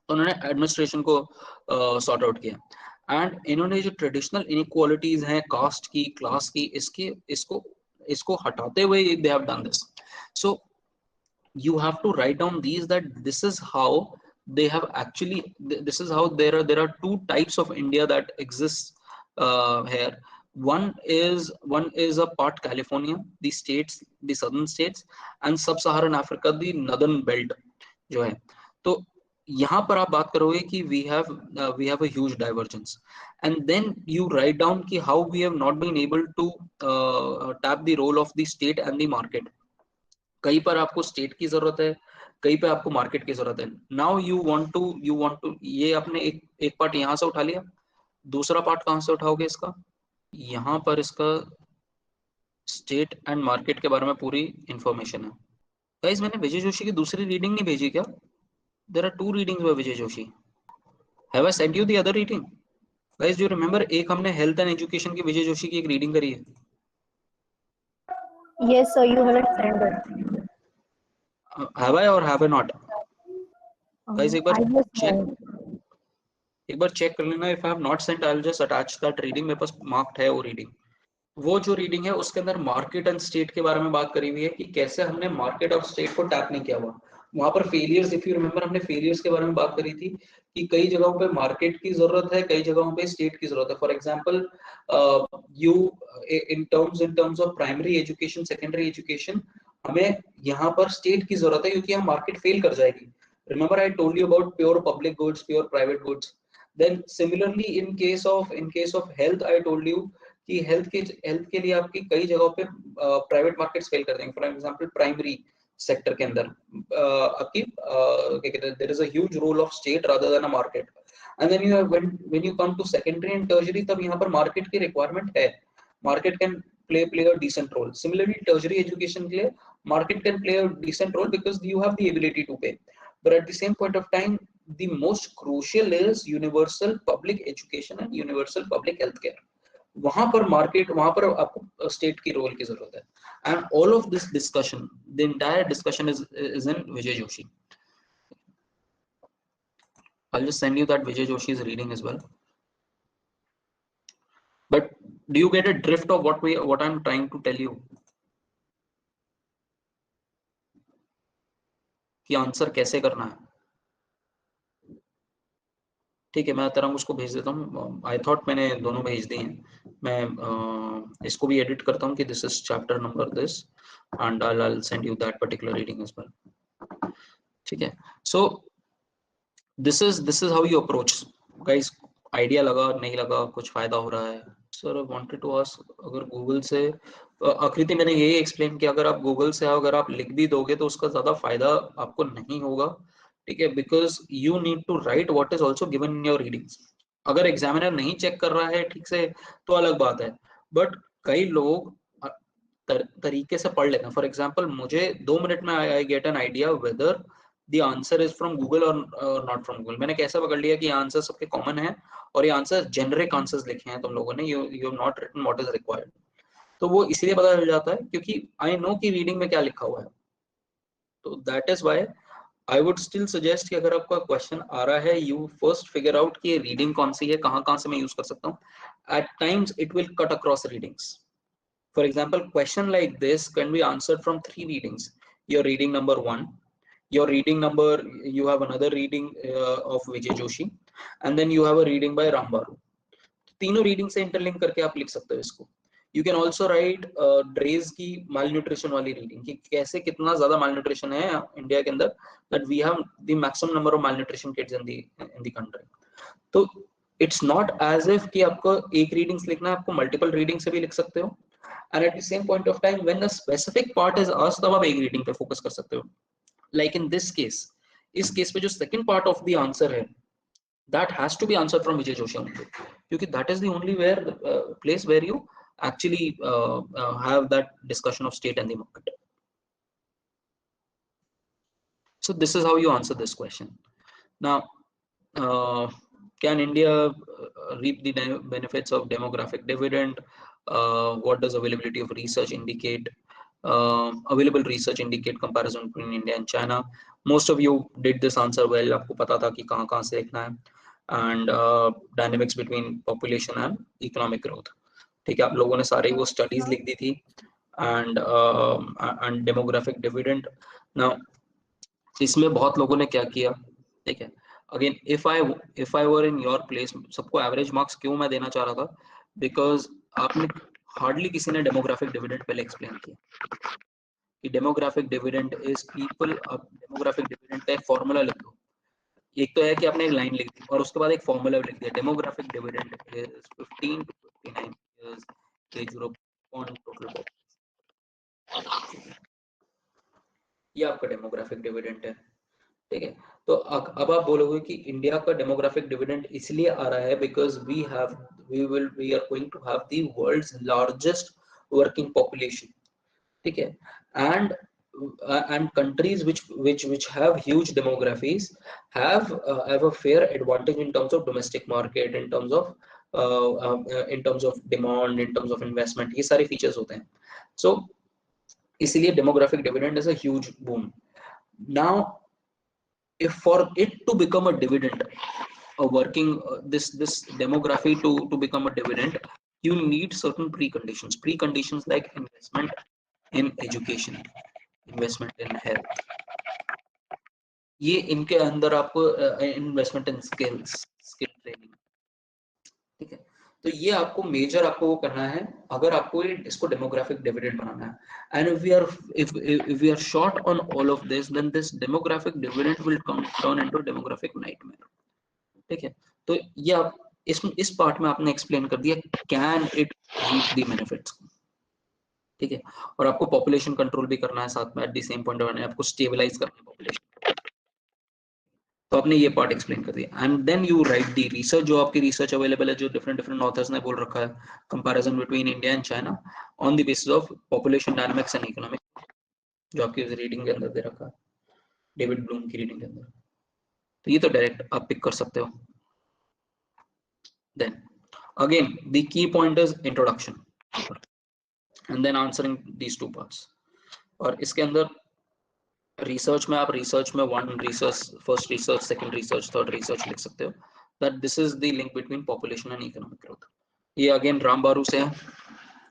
तो उन्होंने एडमिनिस्ट्रेशन को सॉर्ट आउट किया। एंड इन्होंने जो ट्रेडिशनल इनइक्वालिटीज हैं, कास्ट की, क्लास की, इसको इसको हटाते हुए they have done this. So you have to write down these, that this is how they have actually, this is how there are two types of India that exists here. One is a part California, the states, the southern states, and sub-Saharan Africa, the northern belt जो है। तो यहाँ पर आप बात करोगे कि we have a huge divergence, and then you write down कि how we have not been able to tap the role of the state and the market। कहीं पर आपको स्टेट की जरूरत है, कहीं पे आपको मार्केट की जरूरत है। नाउ यू वांट टू ये आपने एक पार्ट यहाँ से उठा लिया, दूसरा पार्ट कहाँ से उठाओगे इसका? यहाँ पर इसका स्टेट एंड मार्केट के बारे में पूरी इंफॉर्मेशन है। गाइस मैंने विजय जोशी की दूसरी रीडिंग नहीं भेजी क्या? There are 2 readings by Vijay Joshi. Have I sent you the other reading? Guys do you remember, एक हमने हेल्थ एंड एजुकेशन की विजय जोशी की एक रीडिंग करी है। Yes, sir, you haven't sent it. Have I और have I not? Guys I just sent. एक बार चेक कर लेना। If I have not sent I will just attach that reading, मेरे पास मार्क्ड है वो रीडिंग। वो जो रीडिंग है उसके अंदर मार्केट एंड स्टेट के बारे में बात करी हुई है कि कैसे हमने मार्केट और स्टेट को टैप नहीं किया हुआ। वहां पर फेलियर्स, इफ यू रिमेम्बर, हमने फेलियर्स के बारे में बात करी थी कि कई जगहों पे मार्केट की जरूरत है, कई जगहों पे स्टेट की जरूरत है। For example you in terms of primary education, secondary education, हमें यहाँ पर स्टेट की जरूरत है क्योंकि हम मार्केट फेल कर जाएगी। Remember I told you about pure public goods, pure private goods. Then similarly in case of health, I told you कि हेल्थ के लिए आपकी कई जगहों पे प्राइवेट मार्केट्स फेल कर देंगे। फॉर एग्जांपल प्राइमरी सेक्टर के अंदर आपकी क्या कहते हैं, there is a huge role of state rather than a market. And then you when you come to secondary and tertiary, तब यहाँ पर मार्केट की रिक्वायरमेंट है। Market can play a decent role. Similarly, tertiary education के लिए market can play a decent role because you have the ability to pay. But at the same point of time, the most crucial is universal public education and universal public healthcare. वहां पर market, वहां पर आपको state की role की जरूरत है। And all of this discussion, the entire discussion is in Vijay Joshi. I'll just send you that Vijay Joshi is reading as well. But do you get a drift of what I'm trying to tell you? कि answer कैसे करना है। ठीक है, मैं तरंग उसको भेज देता हूँ। आई थॉट मैंने दोनों भेज दिए हैं। मैं इसको भी एडिट करता हूँ कि this is chapter number this, and I'll send you that particular reading as well. ठीक है, so this is how you approach guys. Idea लगा, नहीं लगा, कुछ फायदा हो रहा है? Sir I wanted to ask, अगर गूगल से आकृति मैंने यही एक्सप्लेन किया, अगर आप गूगल से अगर आप लिख भी दोगे तो उसका ज्यादा फायदा आपको नहीं होगा। ठीक है, because you need to write what is also given in your readings. अगर एग्जामिनर नहीं चेक कर रहा है ठीक से तो अलग बात है, बट कई लोग तरीके से पढ़ लेते हैं। फॉर एग्जाम्पल मुझे 2 मिनट में I get an idea whether the answer is from Google और नॉट फ्रॉम गूगल। मैंने कैसे पकड़ लिया कि आंसर सबके कॉमन है और ये आंसर जेनरिक आंसर्स लिखे हैं तुम लोगों ने, you have not written what is required. तो वो इसलिए पता चल जाता है क्योंकि आई नो कि रीडिंग में क्या लिखा हुआ है। तो that is why I would still suggest कि अगर आपका क्वेश्चन आ रहा है, यू फर्स्ट फिगर आउट कि रीडिंग कौन सी है, कहाँ से मैं यूज कर सकता हूँ। At times it will cut across readings. For example, question like this can be answered from 3 readings. Your reading number 1, your reading number, you have another reading of Vijay Joshi, and then you have a reading by Rambaru. तीनों reading से interlink करके आप लिख सकते हो इसको। You can also right dredge की माल nutrition वाली रीडिंग कि कैसे कितना ज्यादा माल न्यूट्रिशन है इंडिया के अंदर, that we have the maximum number of malnutrition kids in the country. तो इट्स नॉट एज इफ कि आपको एक रीडिंग्स लिखना है, आपको मल्टीपल रीडिंग से भी लिख सकते हो। And at the same point of time, when a specific part is asked, तब आप एक रीडिंग पे फोकस कर सकते हो। Like in this case, इस केस पे जो second part of the answer है, that has to be answered from Vijay Joshi only, क्योंकि that is the only place where you actually have that discussion of state and the market. So this is how you answer this question. Now, can India reap the benefits of demographic dividend? What does availability of research indicate? Available research indicate comparison between India and China. Most of you did this answer well. आपको पता था कि कहाँ से लिखना है। And dynamics between population and economic growth. ठीक है, आप लोगों ने सारी वो स्टडीज लिख दी थी। and demographic dividend. Now इसमें बहुत लोगों ने क्या किया, ठीक है, again if I were in your place, सबको एवरेज मार्क्स क्यों मैं देना चाह रहा था, बिकॉज आपने हार्डली किसी ने डेमोग्राफिक डिविडेंड पहले एक्सप्लेन किया कि डेमोग्राफिक डिविडेंड इज पीपल। अब डेमोग्राफिक डिविडेंड का एक फॉर्मूला लिख दो। एक तो है कि आपने एक लाइन लिख दी और उसके बाद एक फॉर्मूला लिख दिया, demographic dividend is 15 to 59 years age group on total population। ये आपका डेमोग्राफिक डिविडेंड है। ठीक है, तो अब आप बोलोगे कि इंडिया का डेमोग्राफिक डिविडेंड इसलिए आ रहा है because we are going to have the world's largest working population. ठीक है, and countries which have huge demographies have a fair advantage in terms of domestic market, in terms of demand, in terms of investment, ये सारे features होते हैं। So इसलिए demographic dividend is a huge boom. Now if for it to become a dividend, a working this demography to become a dividend, you need certain preconditions like investment in education, investment in health, ये इनके अंदर आपको investment इन skill training, ठीक है। तो ये आपको major आपको वो करना है अगर आपको इसको डेमोग्राफिक डिविडेंड बनाना है। And if we are short on all of this, then this demographic dividend will turn into demographic nightmare, ठीक है। तो ये आप इस पार्ट में आपने एक्सप्लेन कर दिया can it reap the benefits, ठीक है। और आपको पॉपुलेशन कंट्रोल भी करना है साथ में, एट द सेम पॉइंट आपको स्टेबलाइज करना है पॉपुलेशन, तो आपने ये पार्ट एक्सप्लेन कर दिया। And then you write the research, जो आपकी रिसर्च अवेलेबल है, जो डिफरेंट ऑथर्स ने बोल रखा है, comparison between India and China on the basis of population dynamics and economic, जो आपकी रीडिंग के अंदर दे रखा है, डेविड ब्लूम की रीडिंग के अंदर। तो ये तो डायरेक्ट आप पिक कर सकते हो। Then again the key point is introduction and then answering these two parts. और इसके अंदर रिसर्च में आप रिसर्च में first research, second research, third research लिख सकते हो, that this is the link between population and economic growth. ये अगेन राम बारू से है,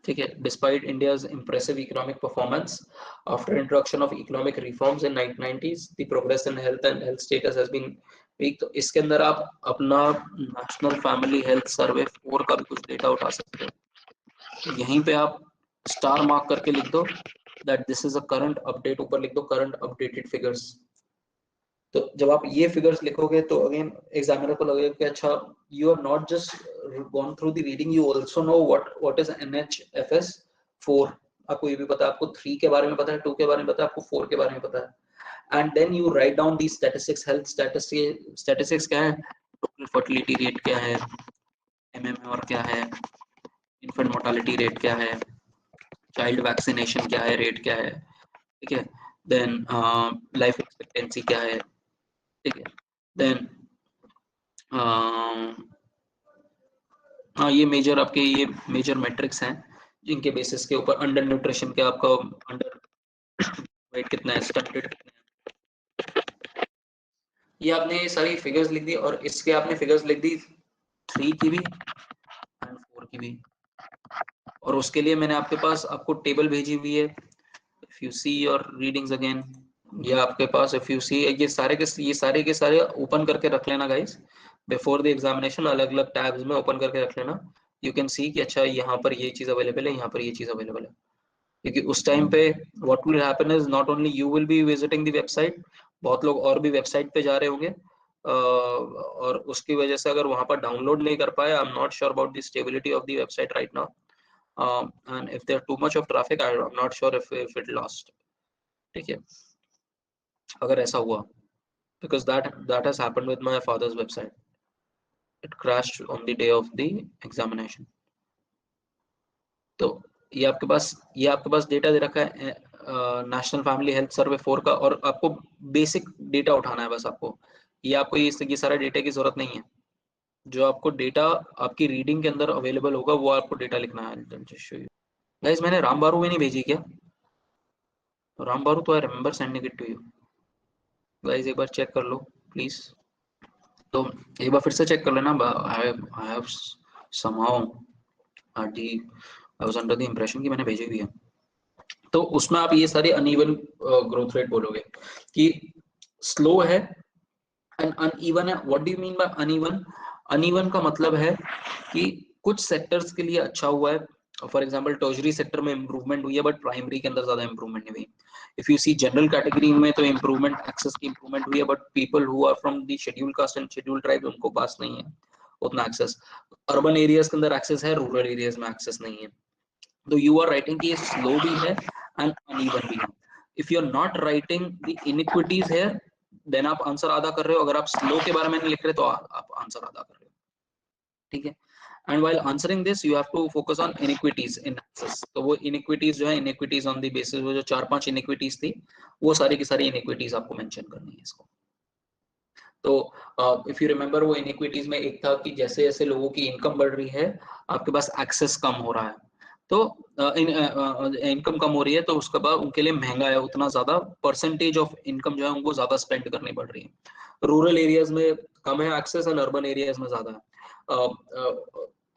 ठीक है। Despite India's impressive economic performance after introduction of economic reforms in 1990s, the progress in health and health status has been weak. तो इसके अंदर आप अपना नेशनल फैमिली हेल्थ सर्वे 4 का भी कुछ डेटा उठा सकते हो। यहीं पे आप स्टार मार्क करके लिख दो that this is a current update, ऊपर लिख दो current updated figures। तो जब आप ये फिगर्स लिखोगे तो अगेन एग्जामिनर को लगेगा कि अच्छा you have not just gone through the reading, you also know what is NHFS 4, आपको ये भी पता है, आपको 3 के बारे में पता है, 2 के बारे में पता है, आपको 4 के बारे में पता है। And then you write down the statistics, health statistics क्या है, टोटल फर्टिलिटी रेट क्या है, MMR क्या है, इन्फेंट मोर्टालिटी रेट क्या है, चाइल्ड वैक्सीनेशन क्या है, रेट क्या है, ठीक है। देन लाइफ एक्सपेक्टेंसी क्या है, ठीक है। देन हाँ ये मेजर आपके ये मेजर मैट्रिक्स हैं जिनके बेसिस के ऊपर अंडर न्यूट्रिशन के आपका अंडर वेट कितना है, स्टंटेड कितना है, ये आपने ये सारी फिगर्स लिख दी। और इसके आपने फिगर्स लिख दी 3 की भी एंड 4 की भी। और उसके लिए मैंने आपके पास आपको टेबल भेजी हुई है, if you see your readings again, ये आपके पास इफ यू सी ये सारे के सारे ओपन करके रख लेना गाइस बिफोर द एग्जामिनेशन, अलग अलग टैब्स में ओपन करके रख लेना। यू कैन सी कि अच्छा यहाँ पर ये चीज अवेलेबल है, यहाँ पर ये चीज अवेलेबल है, क्योंकि उस टाइम पे what will happen is not only you will be visiting the website, बहुत लोग और भी वेबसाइट पे जा रहे होंगे, और उसकी वजह से अगर वहां पर डाउनलोड नहीं कर पाए, I am not sure about the stability of the website right now, and if there too much of traffic I am not sure if it lost, ठीक है। अगर ऐसा हुआ, because that has happened with my father's website, it crashed on the day of the examination। तो ये आपके पास data दे रखा है नेशनल फैमिली हेल्थ सर्वे 4 का, और आपको बेसिक डेटा उठाना है बस। आपको ये सारा डेटा की जरूरत नहीं है, जो आपको डेटा आपकी रीडिंग के अंदर अवेलेबल होगा वो आपको डेटा लिखना है। गाइस मैंने राम बारू में नहीं भेजी क्या, राम बारू तो I remember sending it to you guys, एक बार चेक कर लो प्लीज। तो एक बार फिर से चेक कर लेना। I have somehow I was under the impression कि मैंने भेजी हुई है। तो उसमें आप ये सारे अनइवन ग्रोथ रेट बोलोगे कि स्लो है एंड अनइवन है। What do you mean by uneven? Uneven का मतलब है कि कुछ सेक्टर्स के लिए अच्छा हुआ है, फॉर एग्जांपल टर्शरी सेक्टर में इंप्रूवमेंट हुई है बट प्राइमरी के अंदर ज्यादा इंप्रूवमेंट नहीं हुई। If you see general category में तो इंप्रूवमेंट, एक्सेस की इंप्रूवमेंट हुई है, but people who are from the schedule caste and schedule tribe उनको पास नहीं है उतना एक्सेस। अर्बन एरियाज के अंदर एक्सेस है, रूरल एरियाज में एक्सेस नहीं है। तो यू आर राइटिंग कि ये स्लो भी है एंड अनइवन भी है। If you are not writing the inequities here, then आप आंसर आधा कर रहे हो। अगर आप स्लो के बारे में नहीं लिख रहे तो आप आंसर आधा कर रहे हो, ठीक है। And while answering this you have to focus on inequities in access. तो वो इनइक्विटीज जो है, इनइक्विटीज ऑन द बेसिस, वो जो 4-5 इनइक्विटीज थी, वो सारी की सारी इनइक्विटीज आपको मेंशन करनी है इसको। तो इफ यू रिमेंबर, वो इनइक्विटीज में एक था कि जैसे जैसे लोगों की इनकम बढ़ रही है, आपके पास एक्सेस कम हो रहा है, तो इनकम कम हो रही है, तो उसके बाद उनके लिए महंगा है, उतना ज्यादा परसेंटेज ऑफ इनकम जो है उनको ज्यादा स्पेंड करनी पड़ रही है। रूरल एरियाज में कम है एक्सेस एंड अर्बन एरियाज में ज्यादा है।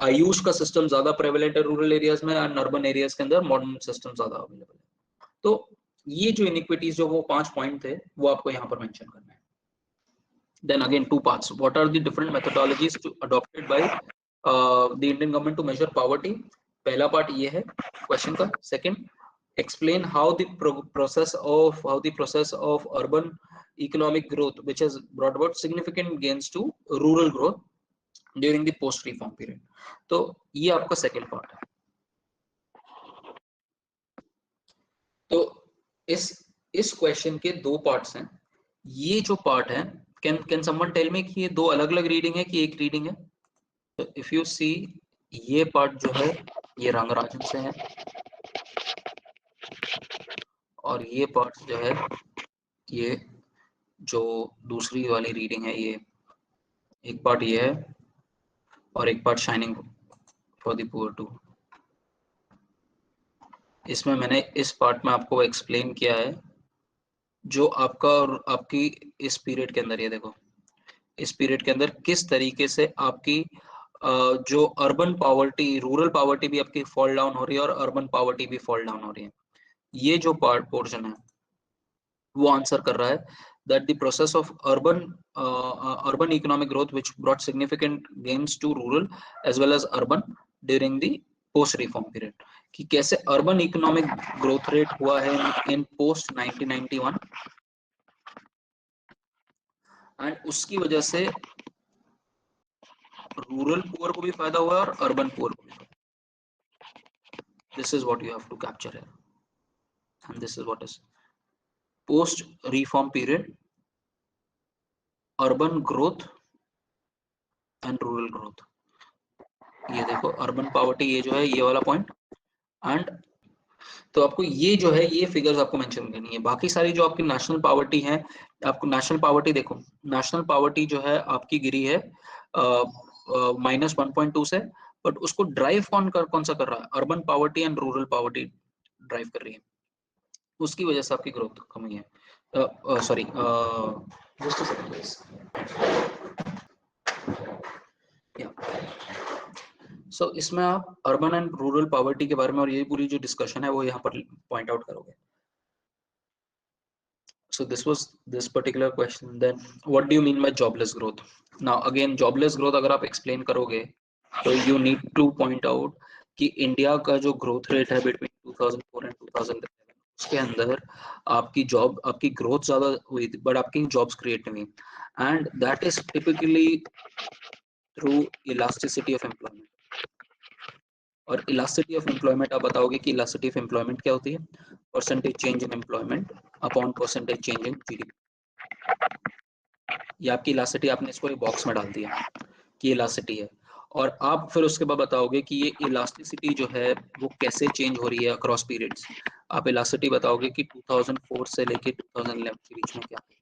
आयुष का सिस्टम ज्यादा प्रेवलेंट है रूरल एरियाज में एंड अर्बन एरियाज के अंदर मॉडर्न सिस्टम ज्यादा अवेलेबल है। तो ये जो इनिक्विटीज जो वो 5 पॉइंट थे वो आपको यहाँ पर मेंशन करना है। Then again 2 parts. What are the different methodologies adopted by the Indian government to measure poverty? पहला पार्ट ये है क्वेश्चन का। Second, explain how the process of urban economic growth which has brought about significant gains to rural growth during the post reform period. तो ये आपका second part है। तो इस क्वेश्चन के 2 पार्ट्स हैं। ये जो पार्ट है, can someone tell me कि ये 2 अलग-अलग रीडिंग है कि एक रीडिंग है? तो इफ यू सी, ये पार्ट जो है ये रंगराजन से है और ये पार्ट जो है ये जो दूसरी वाली रीडिंग है, ये एक पार्ट ये है और एक part shining for the poor too. इसमें मैंने इस पार्ट में आपको एक्सप्लेन किया है जो आपका और आपकी इस पीरियड के अंदर, ये देखो इस पीरियड के अंदर किस तरीके से आपकी जो अर्बन पावर्टी, रूरल पावर्टी भी आपकी फॉल डाउन हो रही है और अर्बन पावर्टी भी फॉल डाउन हो रही है। ये जो पार्ट पोर्शन है वो आंसर कर रहा है that the process of urban economic growth which brought significant gains to rural as well as urban during the post reform period, कि कैसे अर्बन इकोनॉमिक ग्रोथ रेट हुआ है इन पोस्ट 1991 एंड उसकी वजह से रूरल पुअर को भी फायदा हुआ और अर्बन पुअर को भी। This is what you have to capture here and this is what is post reform period urban growth and rural growth. ये देखो अर्बन पावर्टी, ये जो है ये वाला पॉइंट एंड तो आपको ये जो है ये फिगर्स आपको मेंशन करनी है। बाकी सारी जो आपकी नेशनल पावर्टी है, आपको नेशनल पावर्टी देखो, नेशनल पावर्टी जो है आपकी गिरी है -1.2 से, बट उसको ड्राइव कौन सा कर रहा है? Urban poverty and rural poverty drive कर रही है, उसकी वजह से आपकी ग्रोथ कम हुई है। Sorry, just a second please. So इसमें आप अर्बन एंड रूरल पावर्टी के बारे में और ये पूरी जो डिस्कशन है वो यहाँ पर पॉइंट आउट करोगे। So this was this particular question. Then what do you mean by jobless growth? Now again jobless growth अगर आप explain करोगे तो you need to point out कि इंडिया का जो ग्रोथ रेट है between 2004 and 2011 उसके अंदर आपकी ग्रोथ ज्यादा हुई थी बट आपकी जॉब्स क्रिएट नहीं हुई, and that is typically through elasticity of employment. और इलास्टिसिटी ऑफ एम्प्लॉयमेंट आप बताओगे कि इलास्टिसिटी ऑफ एम्प्लॉयमेंट क्या होती है? Percentage change in employment upon percentage change in GDP. ये आपकी इलास्टिसिटी, आपने इसको एक बॉक्स में डाल दिया कि इलास्टिसिटी है, और आप फिर उसके बाद बताओगे कि ये इलास्टिसिटी जो है वो कैसे चेंज हो रही है अक्रॉस पीरियड्स। आप इलास्टिसिटी बताओगे कि 2004 से लेके 2011 के बीच में क्या है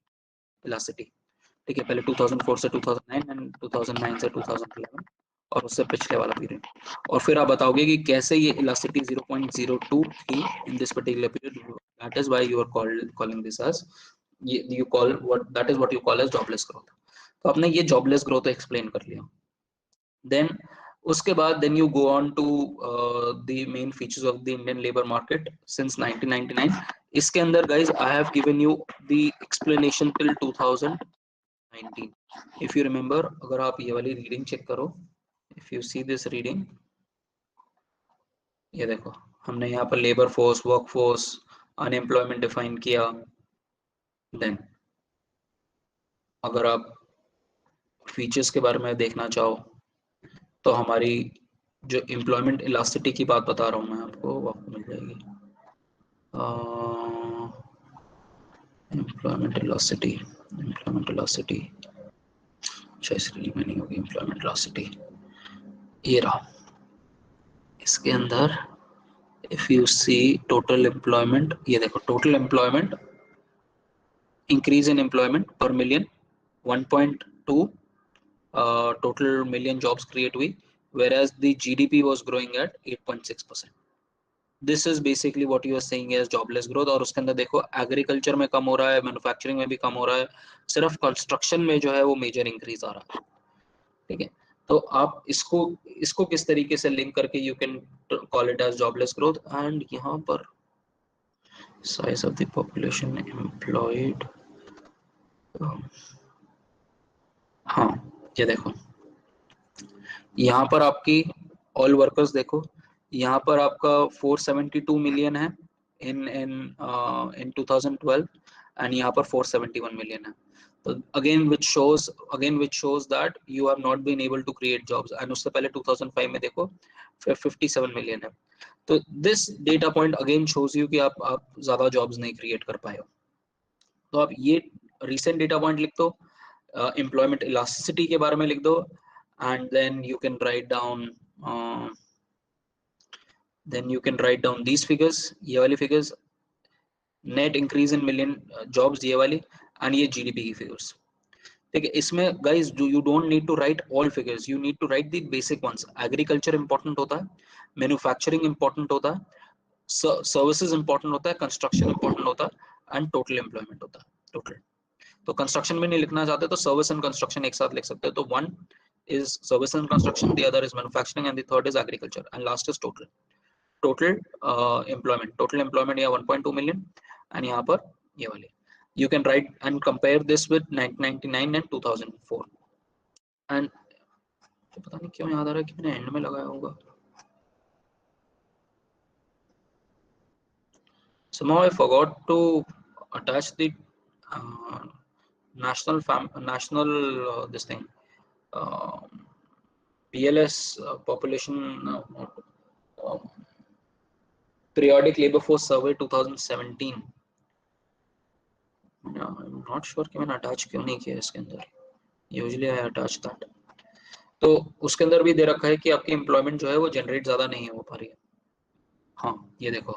इलास्टिसिटी। ठीक है, पहले 2004 से 2009 एंड 2009 से 2011 और उससे पिछले वाला पीरियड, और फिर आप बताओगे कि कैसे ये इलास्टिसिटी 0.02 थी in this particular period. That is why you are calling this as you call what that is what you call as jobless growth। तो आपने ये jobless growth एक्सप्लेन कर लिया। then उसके बाद then you go on to the main features of the Indian labor market since 1999। इसके अंदर guys I have given you the explanation till 2019 if you remember। अगर आप ये वाली रीडिंग चेक करो, if you see this reading, ये देखो हमने यहाँ पर labour force, work force, unemployment define किया। देन अगर आप फीचर्स के बारे में देखना चाहो तो हमारी जो एम्प्लॉयमेंट इलास्टिसिटी की बात बता रहा हूँ मैं आपको, वो आपको मिल जाएगी। एम्प्लॉयमेंट इलास्टिसिटी अच्छा इस रीडिंग में नहीं होगी एम्प्लॉयमेंट इलास्टिसिटी, ये रहा। इसके अंदर if you see total employment, ये देखो total employment increase in employment per million 1.2 total million jobs create हुई, whereas the GDP was growing at 8.6%। this is basically what you are saying as jobless growth। और उसके अंदर देखो agriculture में कम हो रहा है, मैन्युफैक्चरिंग में भी कम हो रहा है, सिर्फ कंस्ट्रक्शन में जो है वो मेजर इंक्रीज आ रहा है। ठीक है, तो आप इसको किस तरीके से लिंक करके you can call it as jobless growth. And यहाँ पर size of the population employed, हाँ ये देखो यहाँ पर आपकी ऑल वर्कर्स देखो, यहाँ पर आपका 472 मिलियन है इन 2012 एंड यहाँ पर 471 मिलियन है। तो again which shows that you have not been able to create jobs। and उससे पहले 2005 में देखो 57 मिलियन है। तो this data point again shows you कि आप ज्यादा jobs नहीं create कर पाए हो। तो आप ये recent data point लिख दो, employment elasticity के बारे में लिख दो, and then you can write down these figures, ये वाली figures, net increase in million jobs ये वाली, and ये GDP की figures। ठीक है, इसमें guys you don't need to write all figures, you need to write the basic ones। agriculture important होता है, manufacturing important होता है, services important होता है, construction important होता है, and total employment होता है total। तो construction में नहीं लिखना चाहते तो service and construction एक साथ लिख सकते हैं। तो one is service and construction, the other is manufacturing, and the third is agriculture, and last is total employment। total employment यहाँ 1.2 million, and यहाँ पर ये वाले you can write and compare this with 1999 and 2004। and पता नहीं क्यों याद आ रहा है कि मैंने एंड में लगाया होगा। somehow I forgot to attach the national this thing BLS population periodic labor force survey 2017। I'm not sure कि मैंने अटैच क्यों नहीं किया इसके अंदर, यूजुअली आई अटैच दैट। तो उसके अंदर भी दे रखा है कि आपकी एम्प्लॉयमेंट जो है वो जनरेट ज्यादा नहीं हो पा रही है। हाँ ये देखो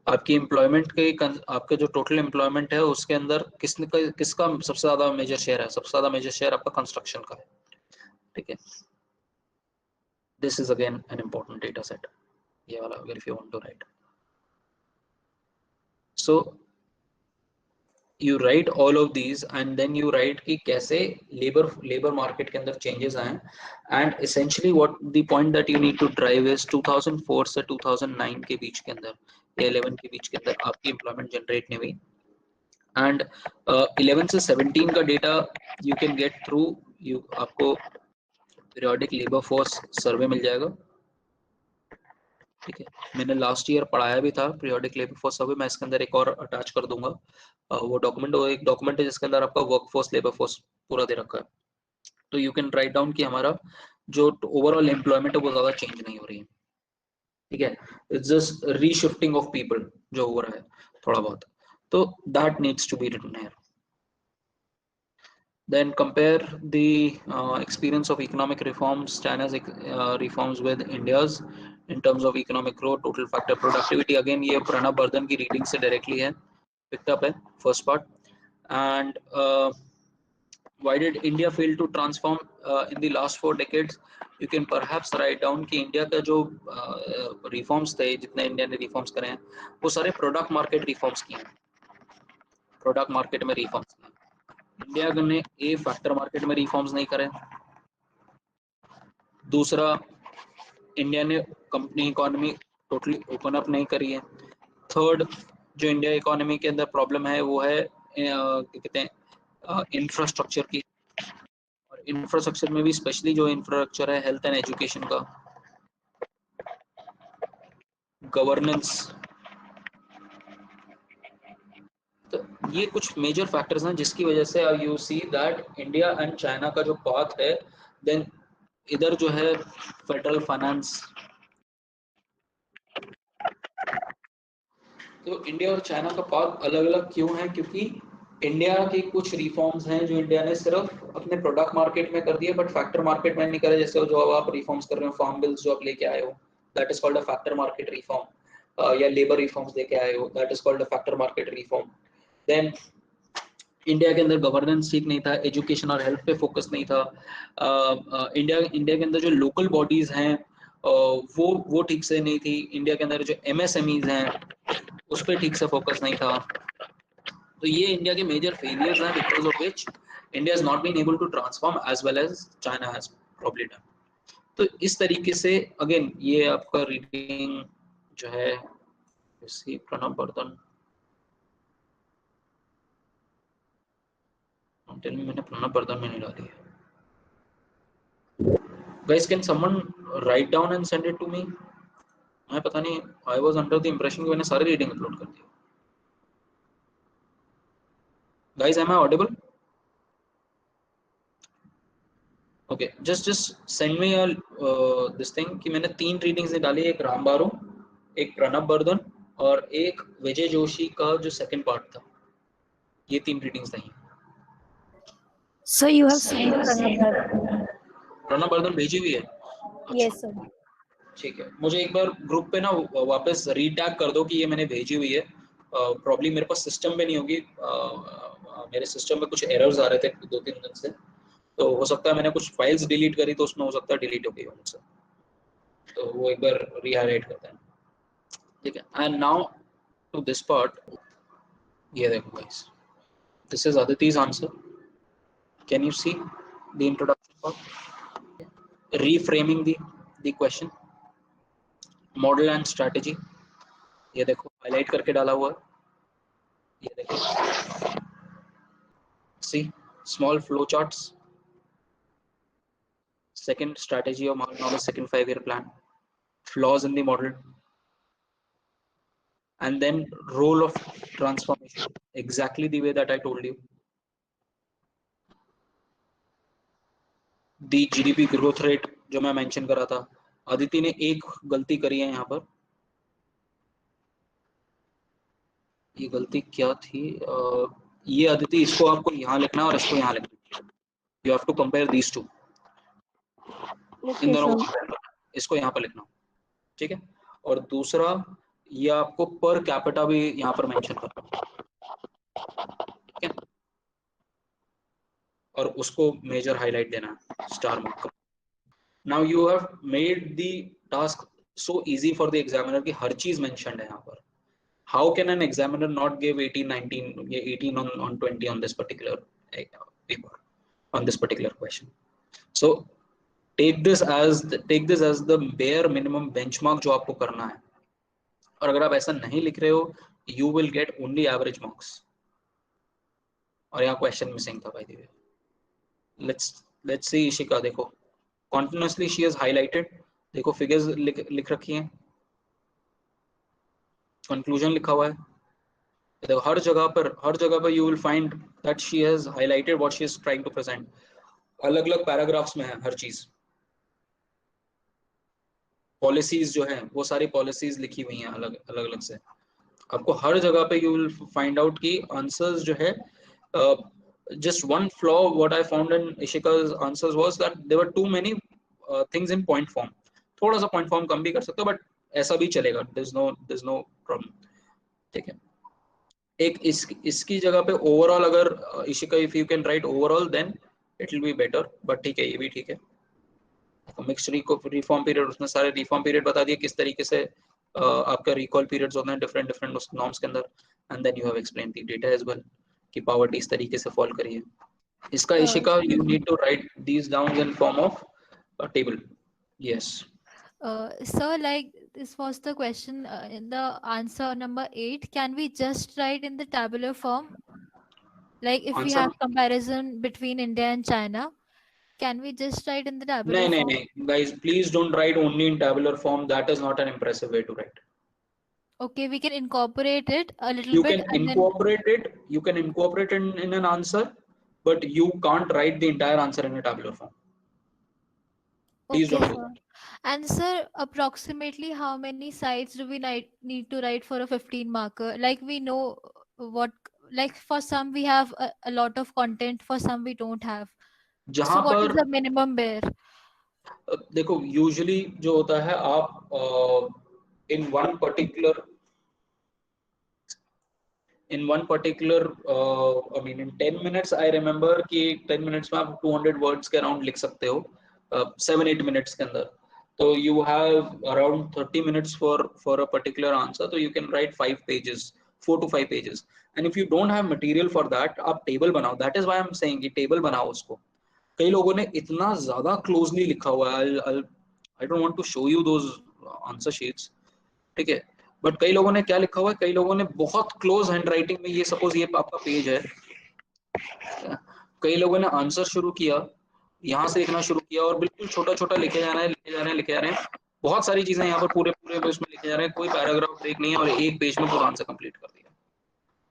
आपकी एम्प्लॉयमेंट के आपके जो टोटल एम्प्लॉयमेंट है उसके अंदर किसका सबसे ज्यादा मेजर शेयर है, सबसे ज्यादा मेजर शेयर आपका कंस्ट्रक्शन का है। ठीक है, this is again an important data set ये वाला, अगर if you want to write. So you write all of these and then you write कि कैसे labor market के अंदर changes आए, and essentially what the point that you need to drive is 2004 से 2009 के बीच के अंदर या 11 के बीच के अंदर आपकी employment generate नहीं हुई, and 11 से 17 का data you can get through आपको periodic labor force survey मिल जाएगा। ठीक है, मैंने लास्ट ईयर पढ़ाया भी था पीरियोडिक लेबर फोर्स सर्वे, मैं इसके अंदर एक और अटैच कर दूंगा वो एक डॉक्यूमेंट है जिसके अंदर आपका वर्कफोर्स लेबर फोर्स पूरा दे रखा है। तो यू कैन राइट डाउन कि हमारा जो ओवरऑल एम्प्लॉयमेंट है वो ज्यादा चेंज नहीं हो रही है। ठीक है, it's just reshifting of people जो हो रहा है थोड़ा बहुत, तो that needs to be written here. Then compare the experience of economic reforms, China's reforms with India's in terms of economic growth, total factor productivity। Again ये प्रणब बर्धन की reading से डायरेक्टली है, picked up है first part। and why did India fail to transform in the last 4 decades? You can perhaps write down कि India का जो reforms थे, जितने इंडिया ने reforms करे हैं वो सारे प्रोडक्ट मार्केट रिफॉर्म्स किए हैं, प्रोडक्ट मार्केट में रिफॉर्म्स किए। इंडिया ने ए फैक्टर मार्केट में रिफॉर्म्स नहीं करे। दूसरा, इंडिया ने company economy totally open up नहीं करी है। थर्ड, जो इंडिया इकोनॉमी के अंदर प्रॉब्लम है वो है कहते हैं इंफ्रास्ट्रक्चर की, और इंफ्रास्ट्रक्चर में भी स्पेशली जो इंफ्रास्ट्रक्चर है हेल्थ एंड एजुकेशन का, गवर्नेंस। तो ये कुछ मेजर फैक्टर्स हैं जिसकी वजह से you see that India and China का जो पाथ है, देन इधर जो है फेडरल फाइनेंस। तो इंडिया और चाइना का पाथ अलग अलग क्यों है? क्योंकि इंडिया के कुछ रिफॉर्म्स हैं जो इंडिया ने सिर्फ अपने प्रोडक्ट मार्केट में कर दिए बट फैक्टर मार्केट में नहीं करे। जैसे जो आप रिफॉर्म्स कर रहे हो, फार्म बिल्स जो आप लेके आए हो, that is called a factor market reform, या लेबर रिफॉर्म्स लेके आए हो, that is called a factor market reform. Then India के अंदर गवर्नेंस ठीक नहीं था, एजुकेशन और हेल्थ पे फोकस नहीं था। इंडिया के अंदर जो लोकल बॉडीज हैं वो ठीक से नहीं थी। इंडिया के अंदर जो MSMEs हैं उस पर ठीक से फोकस नहीं था। तो ये इंडिया के मेजर फेलियर्स हैं, because of which India has not been able to transform as well as China has probably done. तो इस तरीके से अगेन ये आपका रीडिंग जो है इसी प्रणब वर्धन मैंने प्रणब वर्धन में नहीं डाली है। Guys, can someone write down and send it to me? मैं पता नहीं, I was under the impression कि मैंने सारी रीडिंग अपलोड कर दिया। Guys, am I audible? Okay, just send me a this thing कि मैंने 3 रीडिंग्स निकाली, एक रामबारो, एक प्रणब वर्धन और एक विजय जोशी का जो सेकंड पार्ट था, ये 3 रीडिंग्स नहीं। So you have sent Pranab Vardhan भेजी हुई है? Yes, sir. ठीक है, मुझे एक बार ग्रुप पे ना वापस रीटैग कर दो कि ये मैंने भेजी हुई है। प्रॉब्लम मेरे पास सिस्टम पे नहीं होगी, मेरे सिस्टम में कुछ एरर्स आ रहे थे 2-3 दिन से, तो हो सकता है मैंने कुछ फाइल्स डिलीट करी तो उसमें हो सकता है डिलीट हो गई हो मुझसे, तो वो एक बार रीहाइलाइट करते हैं, ठीक है। And now to this part, ये देखो गाइस, दिस इज अदिति's answer. Can you see the introduction part, reframing the question, model and strategy, ये देखो हाईलाइट करके डाला हुआ है, ये देखो, see small flow charts, second strategy of Mahalanobis second 5-year plan, flaws in the model, and then role of transformation, exactly the way that I told you. The GDP growth rate जो मैं mention कर रहा था, अदिति ने एक गलती करी है यहाँ पर, ये गलती क्या थी, ये अदिति इसको आपको यहाँ लिखना है और इसको यहाँ लिखना है, you have to compare these two, इन दोनों को इसको यहाँ पर लिखना, ठीक है। और दूसरा ये आपको पर कैपिटा भी यहाँ पर मेंशन करना, ठीक है, और उसको मेजर हाईलाइट देना है, star mark. Now you have made the task so easy for the examiner कि हर चीज मेंशन्ड है यहाँ पर। How can an examiner not give 18, 19 ये 18 on 20 on this particular paper, on this particular question? So take this as the bare minimum benchmark जो आपको करना है, और अगर आप ऐसा नहीं लिख रहे हो you will get only average marks। और यहाँ क्वेश्चन मिसिंग था, by the way. let's see Ishika, देखो continuously she has highlighted, देखो फिगर्स लिख रखी हैं, कंक्लूजन लिखा हुआ है, देखो हर जगह पर you will find that she has highlighted what she is trying to present, अलग अलग पैराग्राफ्स में है हर चीज। पॉलिसीज जो है वो सारी पॉलिसीज लिखी हुई हैं अलग अलग से, आपको हर जगह पे यू विल फाइंड आउट कि आंसर्स जो है, just one flaw what I found in Ishika's answers was that there were too many things in point form, थोड़ा सा point form कम भी कर सकते हो, बट ऐसा भी चलेगा, there's no problem, ठीक है। एक इसकी जगह पे ओवरऑल अगर Ishika if you can write overall then it will be better, but ठीक है, ये भी ठीक है। मिक्स्ड रिफॉर्म पीरियड, उसने सारे रिफॉर्म पीरियड बता दिए किस तरीके से आपका रिकॉल पीरियड्स होते हैं डिफरेंट उस नॉर्म्स के अंदर, and then you have explain the data as well कि पावर्टी इस तरीके से फॉल करिए। इसका Ishika you need to write these down in form of a table. Yes. So like this was the question in the answer number 8. Can we just write in the tabular form? Like if we have comparison between India and China, can we just write in the tabular form? No, guys, please don't write only in tabular form. That is not an impressive way to write. Okay, we can incorporate it a little You bit. can incorporate it. You can incorporate it in an answer, but you can't write the entire answer in a tabular form. Please Okay, don't do sir. that. And sir, approximately how many sides do we need to write for a 15 marker? Like we know what, like for some we have a lot of content, for some we don't have. So what is the minimum bare? देखो usually जो होता है आप in one particular I mean in 10 minutes I remember कि 10 minutes में आप 200 words के around लिख सकते हो 7-8 minutes के अंदर, तो you have around 30 minutes for a particular answer, so you can write 5 pages, 4 to 5 pages, and if you don't have material for that आप table बनाओ। that is why I'm saying कि table बनाओ उसको। कई लोगों ने इतना ज्यादा क्लोजली लिखा हुआ है, I don't want to show you those answer sheets, ठीक है. बट कई लोगों ने क्या लिखा हुआ है, कई लोगों ने बहुत क्लोज हैंड राइटिंग में, ये सपोज ये आपका पेज है, कई लोगों ने आंसर शुरू किया, यहाँ से लिखना शुरू किया और बिल्कुल छोटा छोटा लिखे जा रहे हैं, लिखे जा रहे हैं, लिखे जा रहे हैं, बहुत सारी चीजें यहाँ पर पूरे पूरे उसमें लिखे जा रहे हैं, कोई पैराग्राफ ब्रेक नहीं है और एक पेज में पूरा आंसर कंप्लीट कर दिया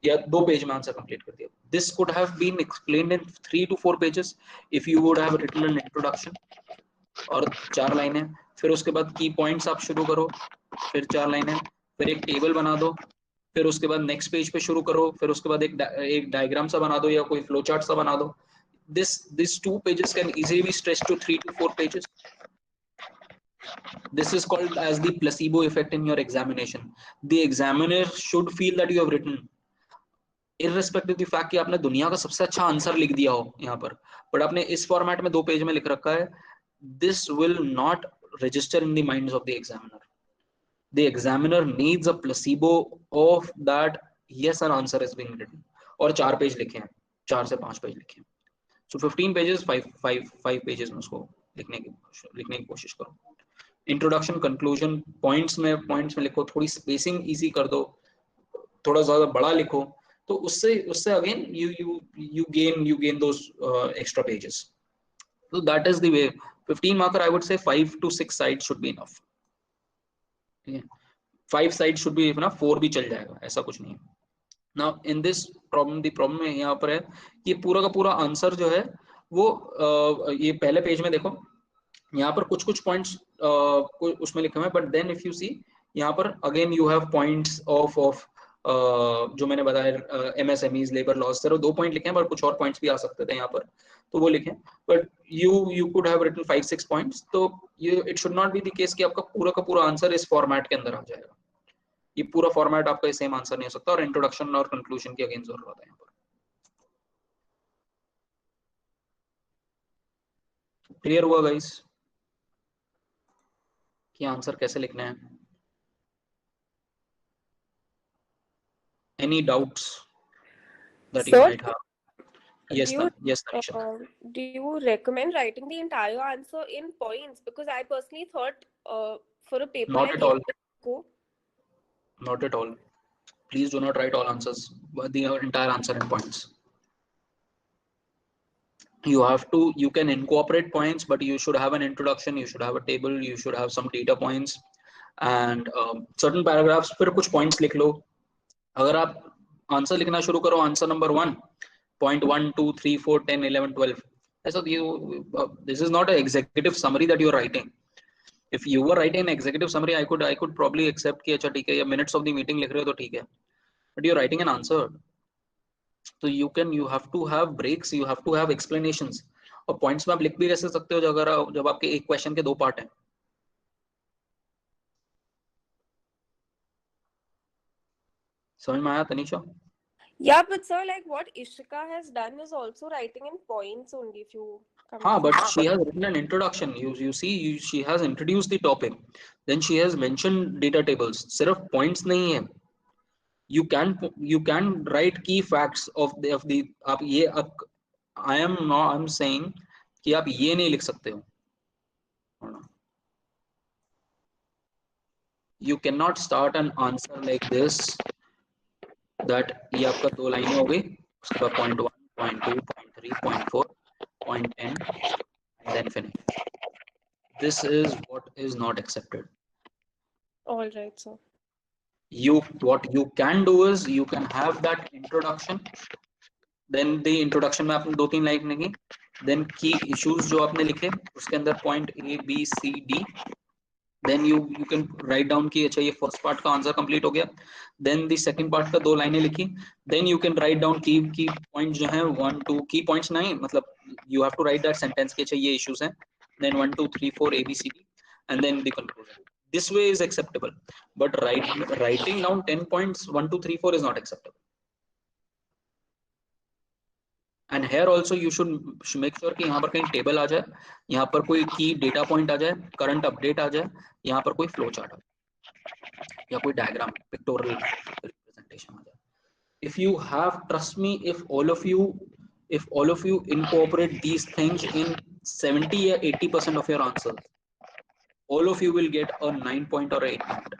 या 2 पेज में आंसर कंप्लीट कर दिया. This could have been explained in 3 to 4 pages if you would have written an introduction और 4 लाइनें, फिर उसके बाद की पॉइंट्स आप शुरू करो, फिर 4 लाइनें, फिर एक टेबल बना दो, फिर उसके बाद नेक्स्ट पेज पे शुरू करो, फिर उसके बाद एक डायग्राम सा बना दो या कोई फ्लो चार्ट सा बना दो. These 2 pages can easily be stretched to 3 to 4 pages. This is called as the placebo effect in your examination. The examiner should feel that you have written, irrespective of the fact कि आपने दुनिया का सबसे अच्छा answer लिख दिया हो यहाँ पर, बट आपने इस फॉर्मेट में 2 पेज में लिख रखा है. This will not register in the minds of the examiner. The examiner needs a placebo of that yes an answer has been written. और 4 पेज लिखे हैं, 4 से 5 पेज लिखे हैं. So 15 pages, 5 pages में उसको लिखने की कोशिश करो. इंट्रोडक्शन, कंक्लूजन, पॉइंट्स में लिखो, थोड़ी स्पेसिंग इजी कर दो, थोड़ा ज्यादा बड़ा लिखो, तो उससे again you gain those extra pages. So that is the way. 15 marker, I would say 5 to 6 sides should be enough. 5 sides should be enough, 4 भी चल जाएगा, ऐसा कुछ नहीं है. Now in this problem, the problem में यहाँ पर है कि पूरा का पूरा आंसर जो है वो ये पहले पेज में देखो, यहाँ पर कुछ पॉइंट्स उसमें लिखे हुए हैं, बट देन इफ यू सी यहाँ पर again you have points of जो मैंने बताया MSMEs, लेबर लॉज, सिर्फ 2 पॉइंट लिखे हैं, बट कुछ और पॉइंट्स भी आ सकते थे यहाँ पर, तो वो लिखे. But you could have written 5-6 points. तो it should not be the case कि आपका पूरा का पूरा आंसर इस फॉर्मेट के अंदर आ जाएगा. ये पूरा फॉर्मेट आपका सेम आंसर नहीं हो सकता, और इंट्रोडक्शन और कंक्लूजन की अगेन जरूरत है यहाँ पर. क्लियर हुआ गाइस कि आंसर कैसे लिखना है? Any doubts that you might have? Yes, Tanisha. Do you recommend writing the entire answer in points? Because I personally thought for a paper Not like at all. Go. Not at all. Please do not write all answers, but the entire answer in points. You can incorporate points, but you should have an introduction, you should have a table, you should have some data points and certain paragraphs. फिर कुछ points लिख लो. अगर आप answer लिखना शुरू करो, answer number 1, point 1, 2, 3, 4, 10, 11, 12, ऐसा this is not an executive summary that you are writing. If you were writing an executive summary, I could probably accept कि अच्छा ठीक है, या minutes of the meeting लिख रहे हो तो ठीक है, but you are writing an answer, so you have to have breaks, you have to have explanations. और points में आप लिख भी कैसे सकते हो जब आपके एक question के 2 पार्ट हैं. समझ में आया Tanisha? Yeah, but sir, like what Ishika has done is also writing in points only. If you हाँ, but she has written an introduction. You see, she has introduced the topic. Then she has mentioned data tables. सिर्फ points नहीं है. You can write key facts of the आप ये I'm saying कि आप ये नहीं लिख सकते हो. You cannot start an answer like this. That ये आपका 2 लाइनें हो गई, उसके बाद point 1, point 2, point 3, point 4, point 10, and then finish. This is what is not accepted. all right, sir. What you can do is you can have that introduction. Then the introduction में आपने 2-3 line लिखी. Then key issues जो आपने लिखे, उसके अंदर point A, B, C, D. Then you can write down कि अच्छा ये first part का आंसर कंप्लीट हो गया. Then the second part का 2 लाइनें लिखी. Then you can write down key points जो हैं 1, 2 key points नहीं, मतलब you have to write that sentence कि अच्छा ये issues हैं. Then 1, 2, 3, 4 A, B, C, D, and then the conclusion. This way is acceptable, but writing down 10 points 1, 2, 3, 4 is not acceptable. And here also you should make sure कि यहाँ पर कहीं table आ जाए, यहाँ पर कोई की डेटा पॉइंट आ जाए, करंट अपडेट आ जाए, यहाँ पर कोई फ्लो चार्ट आ जाए, या कोई डायग्राम पिक्टोरल रिप्रेजेंटेशन आ जाए. If you have, trust me, if all of you incorporate these things in 70 or 80% of your answers, all of you will get a 9 point or 8 point.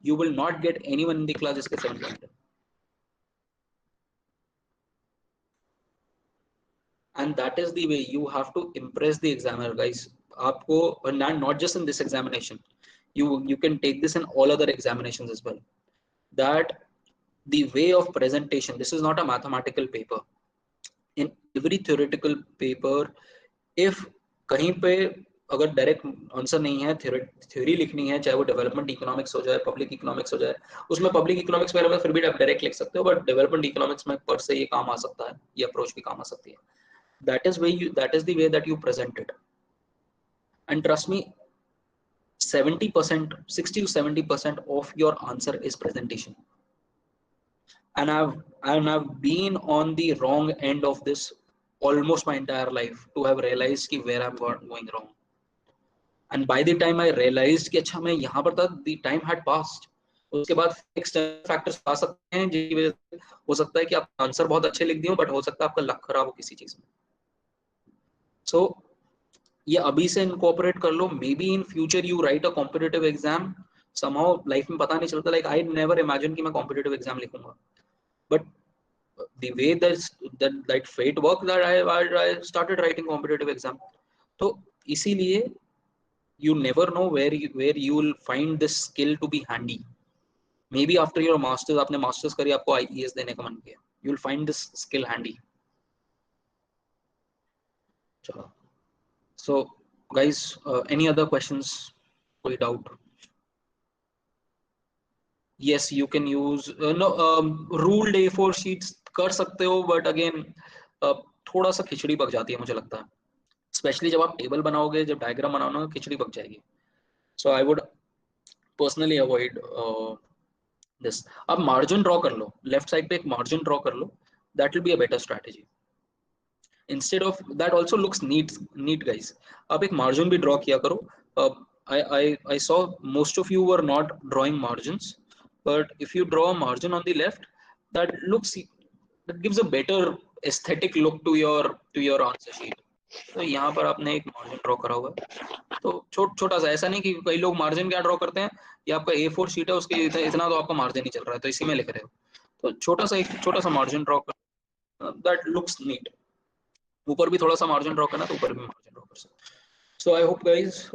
You will not get anyone in the class जिसके 7 point है. And that is the way you have to impress the examiner, guys. आपको, and not just in this examination, you can take this in all other examinations as well, that the way of presentation, this is not a mathematical paper. In every theoretical paper, if कहीं पे अगर direct answer नहीं है, theory लिखनी है, चाहे वो development economics हो जाए, पब्लिक इकोनॉमिक्स हो जाए, उसमें पब्लिक इकोनॉमिक्स में फिर भी आप डायरेक्ट लिख सकते हो, बट डेवलपमेंट इकोनॉमिक्स में पर से ये काम आ सकता है, ये अप्रोच भी काम आ सकती है. That is the way that you present it. And trust me, 60 to 70% of your answer is presentation. And I've been on the wrong end of this almost my entire life to have realized कि where I'm going wrong. And by the time I realized कि अच्छा मैं यहाँ पर था, the time had passed. उसके बाद external factors आ सकते हैं जिसकी वजह से हो सकता है कि आप आंसर बहुत अच्छे लिख दिए हो, बट हो सकता है आपका लक खराब हो किसी चीज में. So ये अभी से इनकॉर्पोरेट कर लो. Maybe in future you write a competitive exam, somehow life में पता नहीं चलता. लाइक आई नेवर इमेजिन कि मैं कॉम्पिटिटिव एग्जाम लिखूंगा, but the way that fate worked, that I started writing competitive exam. तो इसीलिए you never know where you will find this skill to be handy. Maybe after your masters, आपने masters करी, आपको IES देने का मन किया, you will find this skill handy. चलो. So guys, any other questions? कोई doubt? Yes, you can use ruled A4 sheets कर सकते हो, but again थोड़ा सा खिचड़ी पक जाती है मुझे लगता है, स्पेशली जब आप टेबल बनाओगे, जब डायग्राम बनाओगे, खिचड़ी पक जाएगी. So I would personally avoid this. अब मार्जिन ड्रॉ कर लो, लेफ्ट साइड पे एक मार्जिन ड्रॉ कर लो, that will be a better strategy. Instead of that also looks neat guys. आप एक मार्जिन भी ड्रॉ किया करो. I saw most of you were not drawing margins, but if you draw a margin on the left, that gives a better aesthetic look to your answer sheet. तो यहाँ पर आपने एक मार्जिन ड्रॉ करा हुआ है, तो छोटा सा, ऐसा नहीं कि कई लोग मार्जिन क्या ड्रॉ करते हैं, ये आपका A4 शीट है, उसके इतना तो आपका मार्जिन ही चल रहा है, तो इसी में लिख रहे हो, तो छोटा सा मार्जिन ड्रॉ कर, दैट लुक्स नीट. ऊपर भी थोड़ा सा मार्जिन ड्रॉ करना, तो ऊपर भी मार्जिन ड्रॉ कर सकते. So I hope guys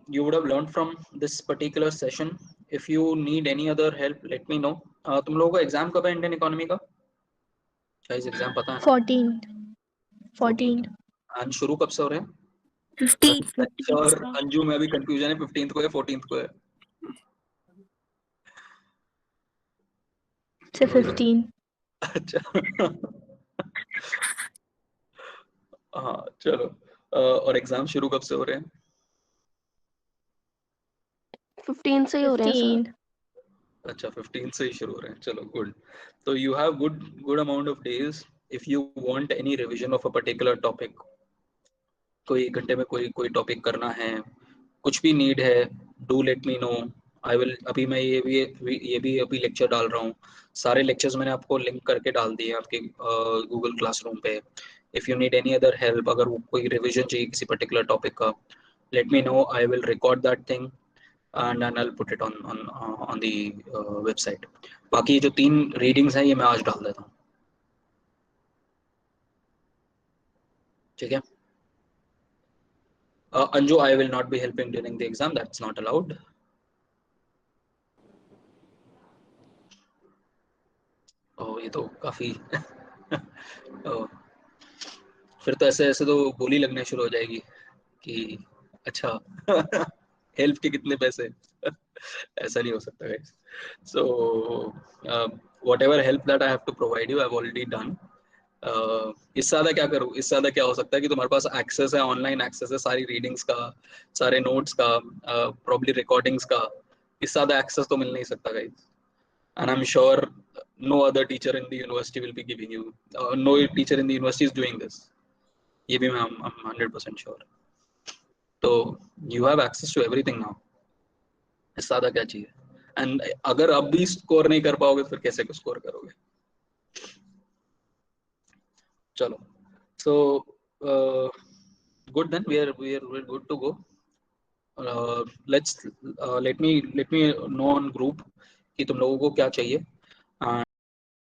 you would have learned from this particular session. If you need any other help, let me know. तुम लोगों का एग्जाम कब है इंडियन इकोनॉमी का? गाइस एग्जाम पता है? 14. एंड शुरू कब से हो रहे हैं? 15. और अंजू में अभी कंफ्यूजन है, 15th को है 14th को है? से 15. अच्छा. हाँ चलो. और एग्जाम शुरू कब से हो रहे हैं? 15 से ही हो रहे हैं सर. अच्छा 15 से ही शुरू हो रहे हैं, चलो गुड. तो you have good amount of days if you want any revision of a particular topic. कोई घंटे में कोई टॉपिक करना है, कुछ भी नीड है, do let me know. I will. अभी मैं ये भी अभी लेक्चर डाल रहा हूँ, सारे लेक्चर्स मैंने आपको लिंक करके डाल दिए आपके गूगल क्लासरूम पे. If you need any other help, अगर कोई रिवीजन चाहिए किसी पर्टिकुलर टॉपिक का, let me know. I will record that thing and I'll put it on the website. बाकी जो 3 रीडिंग्स हैं ये मैं आज डाल देता हूँ, ठीक है? Anju, I will not be helping during the exam. That's not allowed. Oh, ये तो काफी फिर तो ऐसे तो बोली लगने शुरू हो जाएगी कि अच्छा हेल्प के कितने पैसे. ऐसा नहीं हो सकता guys. So whatever help that I have to provide you, I've already done. इससे ज़्यादा क्या करूँ? इससे ज़्यादा क्या हो सकता है कि तुम्हारे पास एक्सेस है, ऑनलाइन एक्सेस है सारी रीडिंग्स का, सारे नोट्स का, प्रॉब्ली रिकॉर्डिंग्स का. इससे ज़्यादा एक्सेस तो मिल नहीं सकता guys. And I'm sure no other teacher in the university will be giving you, no teacher in the university is doing this. ये भी मैं I'm 100% sure. तो you have access to everything now. इससे ज़्यादा क्या चाहिए? And अगर अब भी स्कोर नहीं कर पाओगे फिर कैसे स्कोर करोगे? चलो. So good then, we're good to go. Let me know on group कि तुम लोगों को क्या चाहिए,